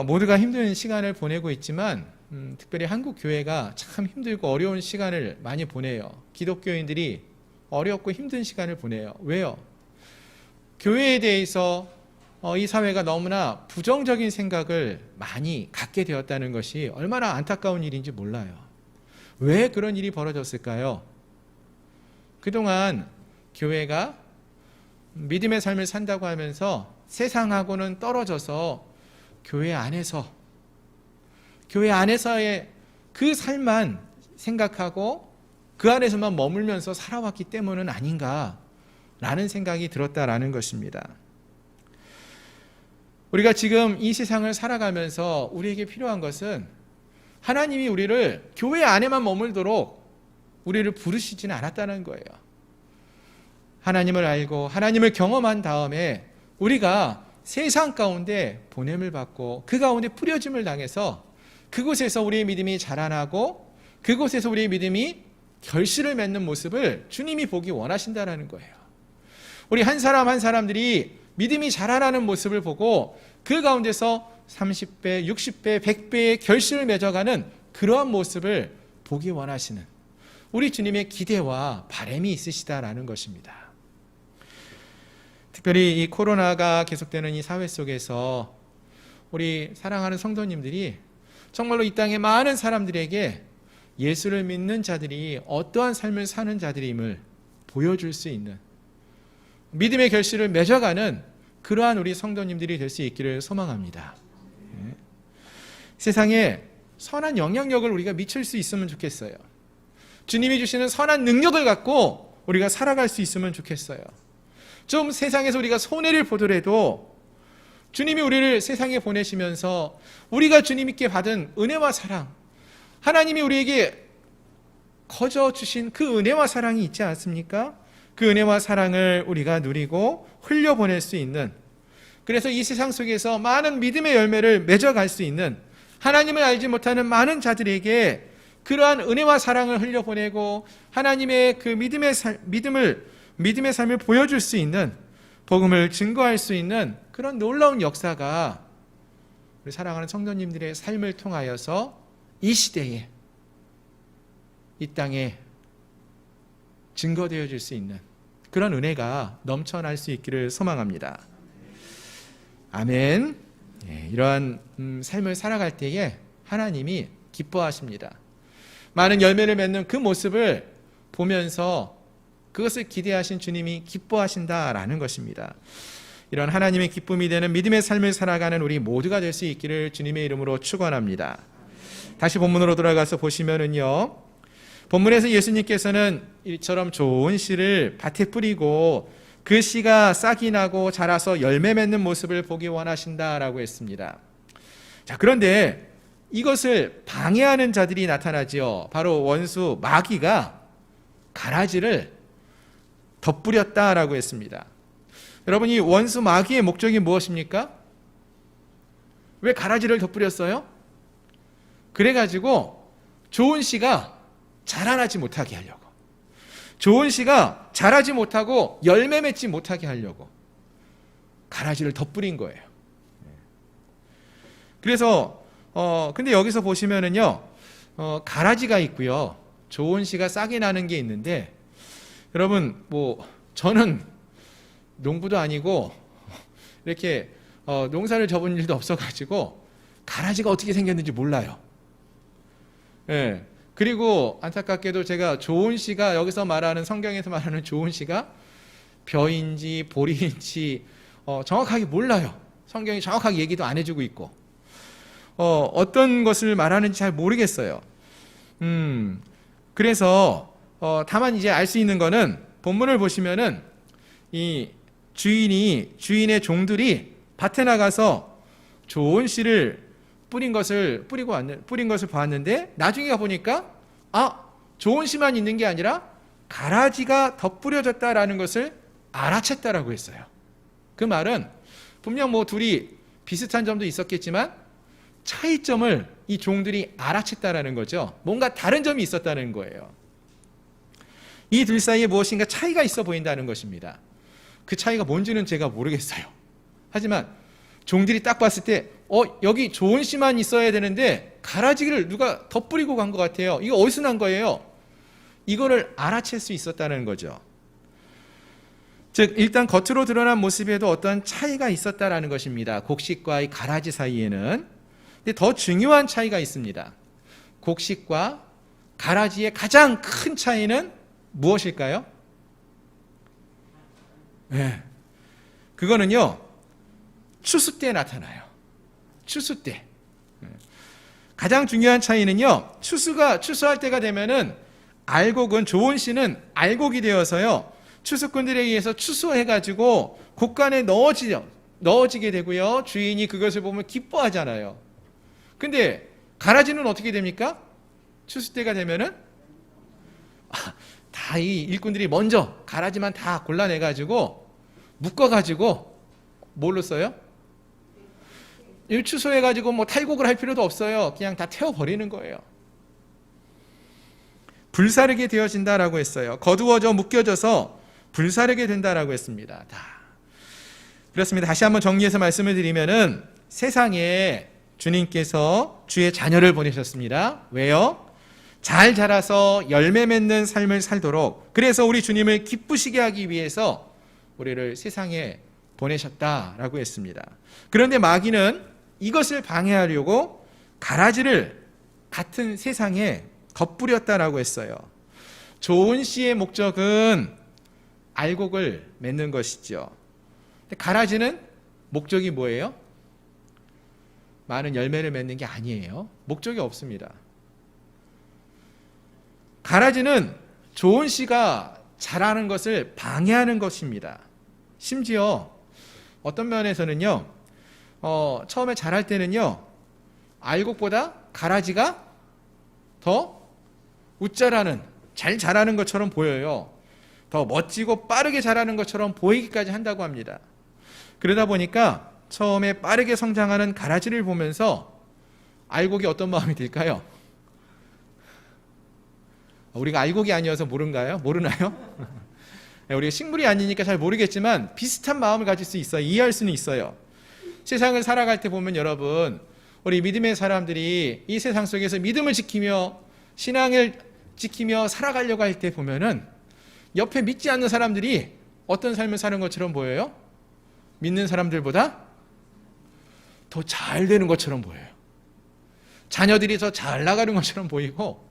모두가 힘든 시간을 보내고 있지만 특별히 한국교회가 참 힘들고 어려운 시간을 많이 보내요. 기독교인들이 어렵고 힘든 시간을 보내요. 왜요? 교회에 대해서 이 사회가 너무나 부정적인 생각을 많이 갖게 되었다는 것이 얼마나 안타까운 일인지 몰라요. 왜 그런 일이 벌어졌을까요? 그동안 교회가 믿음의 삶을 산다고 하면서 세상하고는 떨어져서 교회 안에서의 그 삶만 생각하고 그 안에서만 머물면서 살아왔기 때문은 아닌가라는 생각이 들었다라는 것입니다. 우리가 지금 이 세상을 살아가면서 우리에게 필요한 것은 하나님이 우리를 교회 안에만 머물도록 우리를 부르시지는 않았다는 거예요. 하나님을 알고 하나님을 경험한 다음에 우리가 세상 가운데 보냄을 받고 그 가운데 뿌려짐을 당해서 그곳에서 우리의 믿음이 자라나고 그곳에서 우리의 믿음이 결실을 맺는 모습을 주님이 보기 원하신다라는 거예요. 우리 한 사람 한 사람들이 믿음이 자라나는 모습을 보고 그 가운데서 30배, 60배, 100배의 결실을 맺어가는 그러한 모습을 보기 원하시는 우리 주님의 기대와 바람이 있으시다라는 것입니다. 특별히 이 코로나가 계속되는 이 사회 속에서 우리 사랑하는 성도님들이 정말로 이 땅의 많은 사람들에게 예수를 믿는 자들이 어떠한 삶을 사는 자들임을 보여줄 수 있는 믿음의 결실을 맺어가는 그러한 우리 성도님들이 될 수 있기를 소망합니다. 세상에 선한 영향력을 우리가 미칠 수 있으면 좋겠어요. 주님이 주시는 선한 능력을 갖고 우리가 살아갈 수 있으면 좋겠어요. 좀 세상에서 우리가 손해를 보더라도 주님이 우리를 세상에 보내시면서 우리가 주님께 받은 은혜와 사랑, 하나님이 우리에게 거저 주신 그 은혜와 사랑이 있지 않습니까? 그 은혜와 사랑을 우리가 누리고 흘려보낼 수 있는, 그래서 이 세상 속에서 많은 믿음의 열매를 맺어갈 수 있는, 하나님을 알지 못하는 많은 자들에게 그러한 은혜와 사랑을 흘려보내고 하나님의 그 믿음의 삶을 보여줄 수 있는, 복음을 증거할 수 있는 그런 놀라운 역사가 우리 사랑하는 성도님들의 삶을 통하여서 이 시대에, 이 땅에 증거되어질 수 있는 그런 은혜가 넘쳐날 수 있기를 소망합니다. 아멘. 이러한 삶을 살아갈 때에 하나님이 기뻐하십니다. 많은 열매를 맺는 그 모습을 보면서 그것을 기대하신 주님이 기뻐하신다라는 것입니다. 이런 하나님의 기쁨이 되는 믿음의 삶을 살아가는 우리 모두가 될 수 있기를 주님의 이름으로 축원합니다. 다시 본문으로 돌아가서 보시면은요, 본문에서 예수님께서는 이처럼 좋은 씨를 밭에 뿌리고 그 씨가 싹이 나고 자라서 열매 맺는 모습을 보기 원하신다라고 했습니다. 자, 그런데 이것을 방해하는 자들이 나타나지요. 바로 원수 마귀가 가라지를 덧뿌렸다라고 했습니다. 여러분, 이 원수 마귀의 목적이 무엇입니까? 왜 가라지를 덧뿌렸어요? 그래가지고 좋은 씨가 자라나지 못하게 하려고, 좋은 씨가 자라지 못하고 열매 맺지 못하게 하려고 가라지를 덧뿌린 거예요. 그래서 근데 여기서 보시면은요, 가라지가 있고요, 좋은 씨가 싹이 나는 게 있는데, 여러분, 저는 농부도 아니고 이렇게 농사를 접은 일도 없어가지고 가라지가 어떻게 생겼는지 몰라요. 예. 그리고 안타깝게도 제가 좋은 씨가, 여기서 말하는, 성경에서 말하는 좋은 씨가 벼인지 보리인지 정확하게 몰라요. 성경이 정확하게 얘기도 안 해주고 있고, 어떤 것을 말하는지 잘 모르겠어요. 그래서 다만 이제 알 수 있는 거는, 본문을 보시면은 이 주인의 종들이 밭에 나가서 좋은 씨를 뿌린 것을 보았는데, 나중에 가보니까 좋은 씨만 있는 게 아니라 가라지가 덧뿌려졌다라는 것을 알아챘다라고 했어요. 그 말은 분명 둘이 비슷한 점도 있었겠지만 차이점을 이 종들이 알아챘다라는 거죠. 뭔가 다른 점이 있었다는 거예요. 이 둘 사이에 무엇인가 차이가 있어 보인다는 것입니다. 그 차이가 뭔지는 제가 모르겠어요. 하지만 종들이 딱 봤을 때 여기 좋은 씨만 있어야 되는데 가라지를 누가 덧뿌리고 간 것 같아요. 이거 어디서 난 거예요? 이거를 알아챌 수 있었다는 거죠. 즉, 일단 겉으로 드러난 모습에도 어떤 차이가 있었다라는 것입니다. 곡식과 이 가라지 사이에는. 근데 더 중요한 차이가 있습니다. 곡식과 가라지의 가장 큰 차이는 무엇일까요? 네. 그거는요, 추수 때 나타나요. 추수 때. 가장 중요한 차이는요, 추수할 때가 되면은 알곡은, 좋은 씨는 알곡이 되어서요, 추수꾼들에 의해서 추수해가지고 곡간에 넣어지게 되고요, 주인이 그것을 보면 기뻐하잖아요. 근데 가라지는 어떻게 됩니까? 추수 때가 되면은 다 이 일꾼들이 먼저 가라지만 다 골라내가지고 묶어가지고 뭘로 써요? 추수해가지고 탈곡을 할 필요도 없어요. 그냥 다 태워버리는 거예요. 불사르게 되어진다라고 했어요. 거두어져 묶여져서 불사르게 된다라고 했습니다. 그렇습니다. 다시 한번 정리해서 말씀을 드리면은 세상에 주님께서 주의 자녀를 보내셨습니다. 왜요? 잘 자라서 열매 맺는 삶을 살도록, 그래서 우리 주님을 기쁘시게 하기 위해서 우리를 세상에 보내셨다라고 했습니다. 그런데 마귀는 이것을 방해하려고 가라지를 같은 세상에 덧뿌렸다라고 했어요. 좋은 씨의 목적은 알곡을 맺는 것이죠. 근데 가라지는 목적이 뭐예요? 많은 열매를 맺는 게 아니에요. 목적이 없습니다. 가라지는 좋은 씨가 자라는 것을 방해하는 것입니다. 심지어 어떤 면에서는요, 처음에 자랄 때는요, 알곡보다 가라지가 더 웃자라는, 잘 자라는 것처럼 보여요. 더 멋지고 빠르게 자라는 것처럼 보이기까지 한다고 합니다. 그러다 보니까 처음에 빠르게 성장하는 가라지를 보면서 알곡이 어떤 마음이 들까요? 우리가 알곡이 아니어서 모르나요? 우리가 식물이 아니니까 잘 모르겠지만 비슷한 마음을 가질 수 있어요. 이해할 수는 있어요. 세상을 살아갈 때 보면 여러분, 우리 믿음의 사람들이 이 세상 속에서 믿음을 지키며 신앙을 지키며 살아가려고 할 때 보면은 옆에 믿지 않는 사람들이 어떤 삶을 사는 것처럼 보여요? 믿는 사람들보다 더 잘 되는 것처럼 보여요. 자녀들이 더 잘 나가는 것처럼 보이고,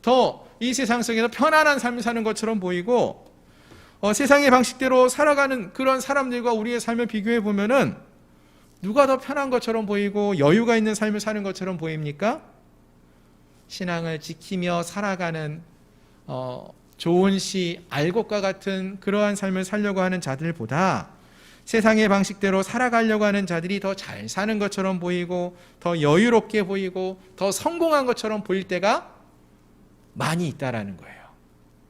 더 이 세상 속에서 편안한 삶을 사는 것처럼 보이고, 세상의 방식대로 살아가는 그런 사람들과 우리의 삶을 비교해 보면은 누가 더 편한 것처럼 보이고 여유가 있는 삶을 사는 것처럼 보입니까? 신앙을 지키며 살아가는 좋은 씨, 알곡과 같은 그러한 삶을 살려고 하는 자들보다 세상의 방식대로 살아가려고 하는 자들이 더 잘 사는 것처럼 보이고, 더 여유롭게 보이고, 더 성공한 것처럼 보일 때가 많이 있다라는 거예요.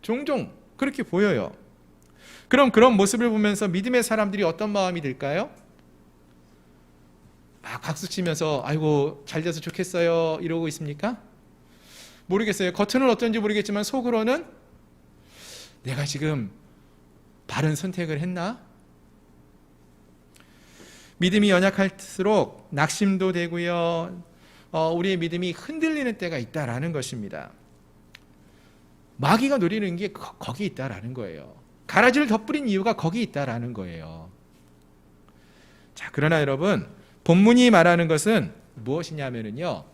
종종 그렇게 보여요. 그럼 그런 모습을 보면서 믿음의 사람들이 어떤 마음이 들까요? 막 박수치면서 아이고 잘 돼서 좋겠어요 이러고 있습니까? 모르겠어요. 겉으로는 어떤지 모르겠지만 속으로는 내가 지금 바른 선택을 했나? 믿음이 연약할수록 낙심도 되고요, 우리의 믿음이 흔들리는 때가 있다라는 것입니다. 마귀가 노리는 게 거기 있다라는 거예요. 가라지를 덧뿌린 이유가 거기 있다라는 거예요. 자, 그러나 여러분, 본문이 말하는 것은 무엇이냐면요,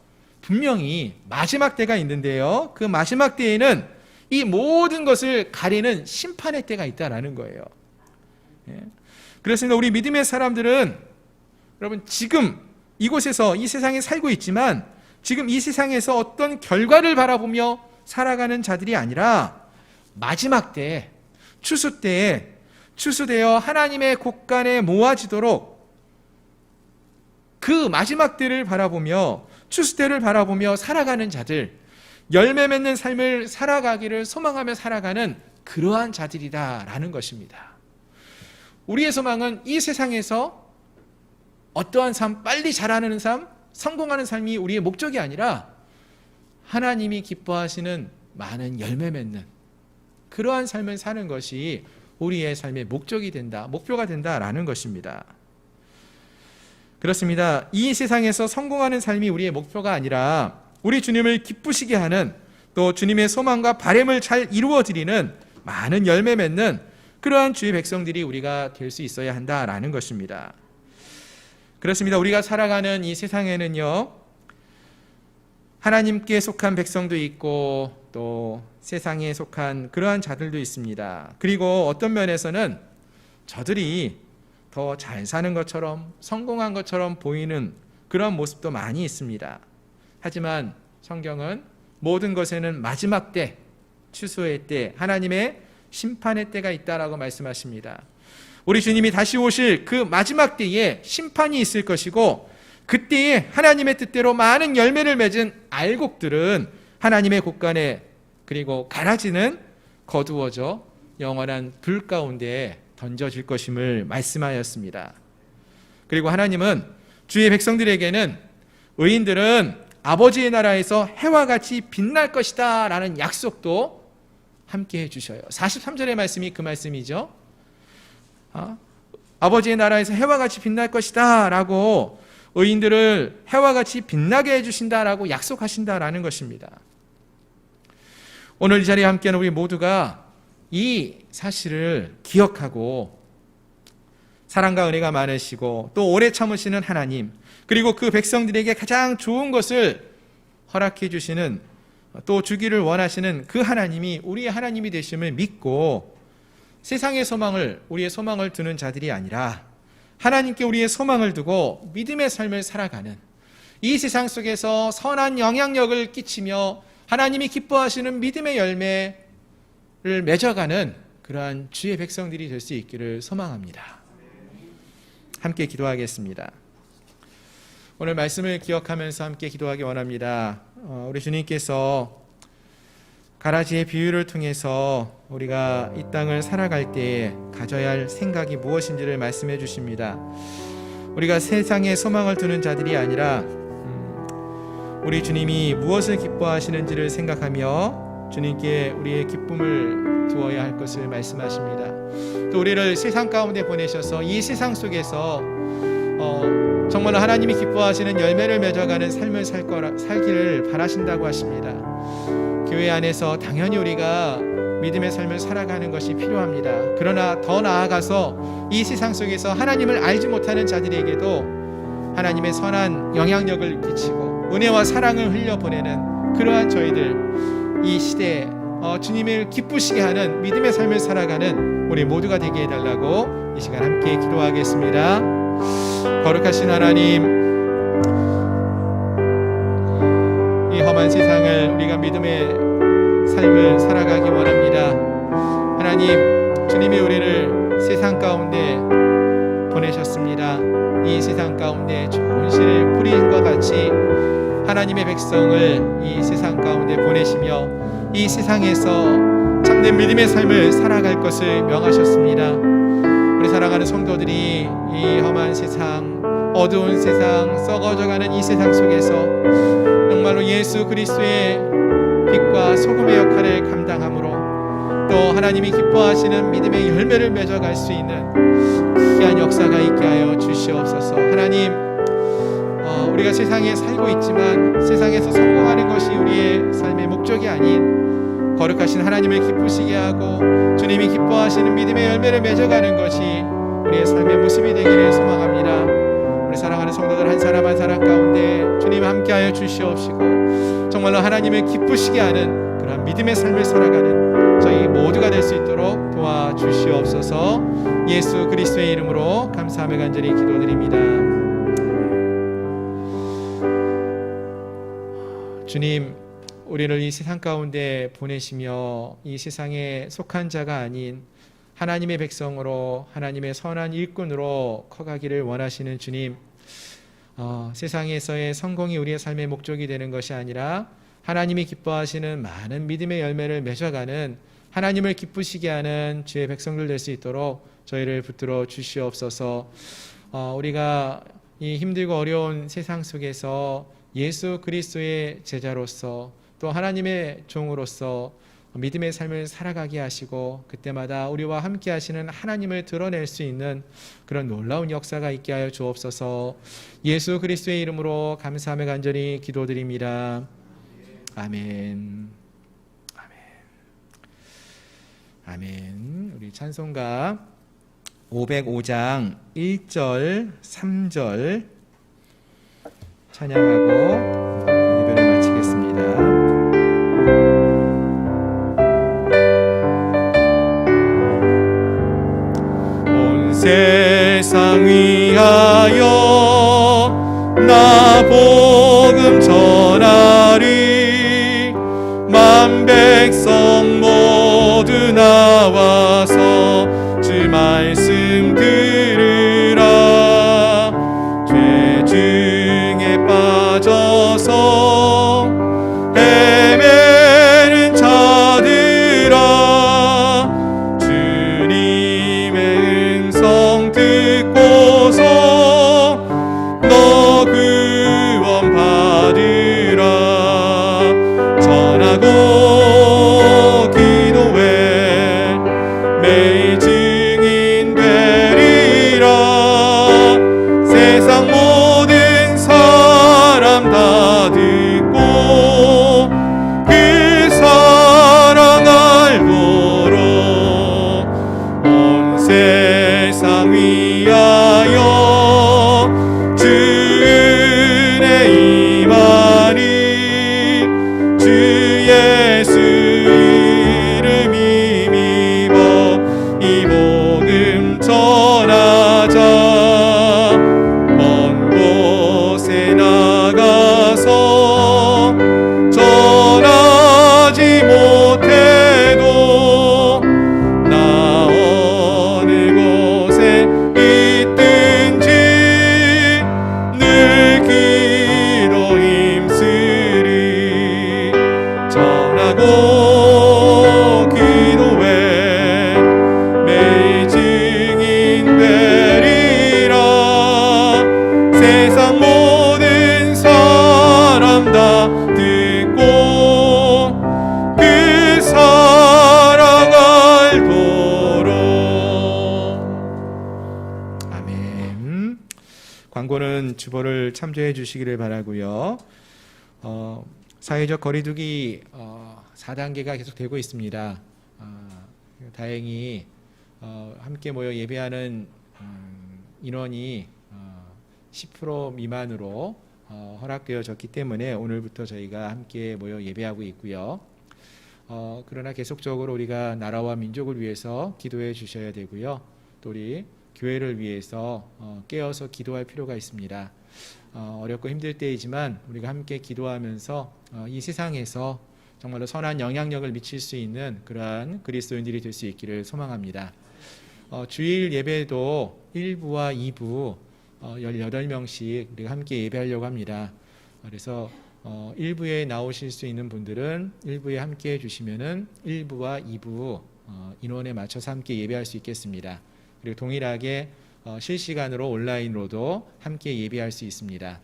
분명히 마지막 때가 있는데요, 그 마지막 때에는 이 모든 것을 가리는 심판의 때가 있다라는 거예요. 그렇습니다. 우리 믿음의 사람들은 여러분 지금 이곳에서 이 세상에 살고 있지만 지금 이 세상에서 어떤 결과를 바라보며 살아가는 자들이 아니라 마지막 때, 추수 때에 추수되어 하나님의 곳간에 모아지도록 그 마지막 때를 바라보며, 추수 때를 바라보며 살아가는 자들, 열매 맺는 삶을 살아가기를 소망하며 살아가는 그러한 자들이다라는 것입니다. 우리의 소망은 이 세상에서 어떠한 삶, 빨리 자라는 삶, 성공하는 삶이 우리의 목적이 아니라 하나님이 기뻐하시는 많은 열매 맺는 그러한 삶을 사는 것이 우리의 삶의 목적이 된다, 목표가 된다라는 것입니다. 그렇습니다. 이 세상에서 성공하는 삶이 우리의 목표가 아니라 우리 주님을 기쁘시게 하는, 또 주님의 소망과 바람을 잘 이루어드리는 많은 열매 맺는 그러한 주의 백성들이 우리가 될 수 있어야 한다라는 것입니다. 그렇습니다. 우리가 살아가는 이 세상에는요, 하나님께 속한 백성도 있고 또 세상에 속한 그러한 자들도 있습니다. 그리고 어떤 면에서는 저들이 더 잘 사는 것처럼 성공한 것처럼 보이는 그런 모습도 많이 있습니다. 하지만 성경은 모든 것에는 마지막 때, 추수의 때, 하나님의 심판의 때가 있다라고 말씀하십니다. 우리 주님이 다시 오실 그 마지막 때에 심판이 있을 것이고, 그때에 하나님의 뜻대로 많은 열매를 맺은 알곡들은 하나님의 곳간에, 그리고 가라지는 거두어져 영원한 불 가운데 던져질 것임을 말씀하였습니다. 그리고 하나님은 주의 백성들에게는 의인들은 아버지의 나라에서 해와 같이 빛날 것이다 라는 약속도 함께 해주셔요. 43절의 말씀이 그 말씀이죠. 아버지의 나라에서 해와 같이 빛날 것이다 라고 의인들을 해와 같이 빛나게 해주신다라고 약속하신다라는 것입니다. 오늘 이 자리에 함께하는 우리 모두가 이 사실을 기억하고 사랑과 은혜가 많으시고 또 오래 참으시는 하나님, 그리고 그 백성들에게 가장 좋은 것을 허락해 주시는, 또 주기를 원하시는 그 하나님이 우리의 하나님이 되심을 믿고 세상의 소망을, 우리의 소망을 두는 자들이 아니라 하나님께 우리의 소망을 두고 믿음의 삶을 살아가는, 이 세상 속에서 선한 영향력을 끼치며 하나님이 기뻐하시는 믿음의 열매를 맺어가는 그러한 주의 백성들이 될 수 있기를 소망합니다. 함께 기도하겠습니다. 오늘 말씀을 기억하면서 함께 기도하기 원합니다. 우리 주님께서 가라지의 비유를 통해서 우리가 이 땅을 살아갈 때에 가져야 할 생각이 무엇인지를 말씀해 주십니다. 우리가 세상에 소망을 두는 자들이 아니라 우리 주님이 무엇을 기뻐하시는지를 생각하며 주님께 우리의 기쁨을 두어야 할 것을 말씀하십니다. 또 우리를 세상 가운데 보내셔서 이 세상 속에서 정말로 하나님이 기뻐하시는 열매를 맺어가는 삶을 살기를 바라신다고 하십니다. 교회 안에서 당연히 우리가 믿음의 삶을 살아가는 것이 필요합니다. 그러나 더 나아가서 이 세상 속에서 하나님을 알지 못하는 자들에게도 하나님의 선한 영향력을 끼치고 은혜와 사랑을 흘려보내는 그러한 저희들, 이 시대에 주님을 기쁘시게 하는 믿음의 삶을 살아가는 우리 모두가 되게 해달라고 이 시간 함께 기도하겠습니다. 거룩하신 하나님, 이 험한 세상을 우리가 믿음의 삶을 살아가기 원합니다. 하나님, 주님이 우리를 세상 가운데 보내셨습니다. 이 세상 가운데 좋은 씨를 뿌린 것 같이 하나님의 백성을 이 세상 가운데 보내시며 이 세상에서 참된 믿음의 삶을 살아갈 것을 명하셨습니다. 우리 사랑하는 성도들이 이 험한 세상, 어두운 세상, 썩어져가는 이 세상 속에서 정말로 예수 그리스도의 빛과 소금의 역할을 감당함으로 또 하나님이 기뻐하시는 믿음의 열매를 맺어갈 수 있는 귀한 역사가 있게 하여 주시옵소서. 하나님, 우리가 세상에 살고 있지만 세상에서 성공하는 것이 우리의 삶의 목적이 아닌 거룩하신 하나님을 기쁘시게 하고 주님이 기뻐하시는 믿음의 열매를 맺어가는 것이 우리의 삶의 모습이 되기를 소망합니다. 우리 사랑하는 성도들 한 사람 한 사람 가운데 주님 함께하여 주시옵시고 정말로 하나님을 기쁘시게 하는 그런 믿음의 삶을 살아가는 저희 모두가 될 수 있도록 도와주시옵소서. 예수 그리스도의 이름으로 감사하며 간절히 기도드립니다. 주님, 우리를 이 세상 가운데 보내시며 이 세상에 속한 자가 아닌 하나님의 백성으로 하나님의 선한 일꾼으로 커가기를 원하시는 주님, 세상에서의 성공이 우리의 삶의 목적이 되는 것이 아니라 하나님이 기뻐하시는 많은 믿음의 열매를 맺어가는 하나님을 기쁘시게 하는 주의 백성들 될 수 있도록 저희를 붙들어 주시옵소서. 우리가 이 힘들고 어려운 세상 속에서 예수 그리스도의 제자로서 또 하나님의 종으로서 믿음의 삶을 살아가게 하시고 그때마다 우리와 함께 하시는 하나님을 드러낼 수 있는 그런 놀라운 역사가 있게 하여 주옵소서. 예수 그리스도의 이름으로 감사하며 간절히 기도드립니다. 아멘. 아멘. 아멘. 우리 찬송가 505장 1절 3절 찬양하고 예배를 마치겠습니다. 세상 위하여 나 복음 전하리. 만 백성 모두 나와서 주 말씀 들으라. 죄 중에 빠져서 헤매는 자들아, 듣고서 너 구원 받으라. 광고는 주보를 참조해 주시기를 바라고요. 사회적 거리두기 4단계가 계속 되고 있습니다. 다행히 함께 모여 예배하는 인원이 10% 미만으로 허락되어졌기 때문에 오늘부터 저희가 함께 모여 예배하고 있고요. 그러나 계속적으로 우리가 나라와 민족을 위해서 기도해 주셔야 되고요. 또 우리 교회를 위해서 깨어서 기도할 필요가 있습니다. 어렵고 힘들 때이지만 우리가 함께 기도하면서 이 세상에서 정말로 선한 영향력을 미칠 수 있는 그러한 그리스도인들이 될 수 있기를 소망합니다. 주일 예배도 1부와 2부 18명씩 우리가 함께 예배하려고 합니다. 그래서 1부에 나오실 수 있는 분들은 1부에 함께 해주시면은 1부와 2부 인원에 맞춰서 함께 예배할 수 있겠습니다. 그리고 동일하게 실시간으로 온라인으로도 함께 예배할 수 있습니다.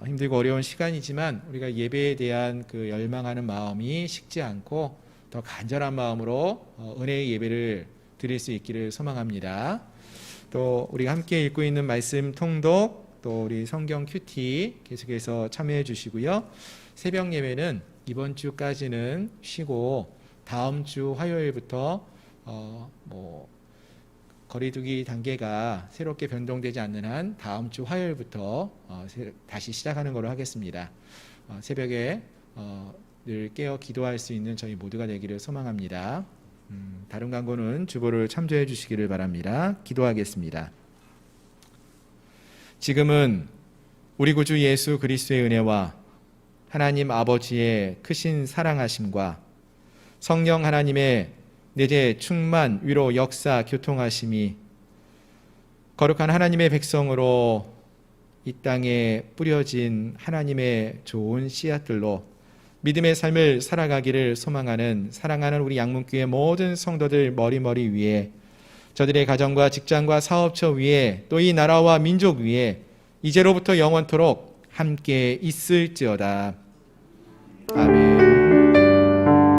힘들고 어려운 시간이지만 우리가 예배에 대한 그 열망하는 마음이 식지 않고 더 간절한 마음으로 은혜의 예배를 드릴 수 있기를 소망합니다. 또 우리가 함께 읽고 있는 말씀 통독, 또 우리 성경 큐티 계속해서 참여해 주시고요. 새벽 예배는 이번 주까지는 쉬고 다음 주 화요일부터 거리두기 단계가 새롭게 변동되지 않는 한 다음 주 화요일부터 다시 시작하는 걸로 하겠습니다. 새벽에 늘 깨어 기도할 수 있는 저희 모두가 되기를 소망합니다. 다른 광고는 주보를 참조해 주시기를 바랍니다. 기도하겠습니다. 지금은 우리 구주 예수 그리스도의 은혜와 하나님 아버지의 크신 사랑하심과 성령 하나님의 내재 충만 위로 역사 교통하심이 거룩한 하나님의 백성으로 이 땅에 뿌려진 하나님의 좋은 씨앗들로 믿음의 삶을 살아가기를 소망하는 사랑하는 우리 양문교회 모든 성도들 머리머리 위에, 저들의 가정과 직장과 사업처 위에, 또 이 나라와 민족 위에 이제로부터 영원토록 함께 있을지어다. 아멘.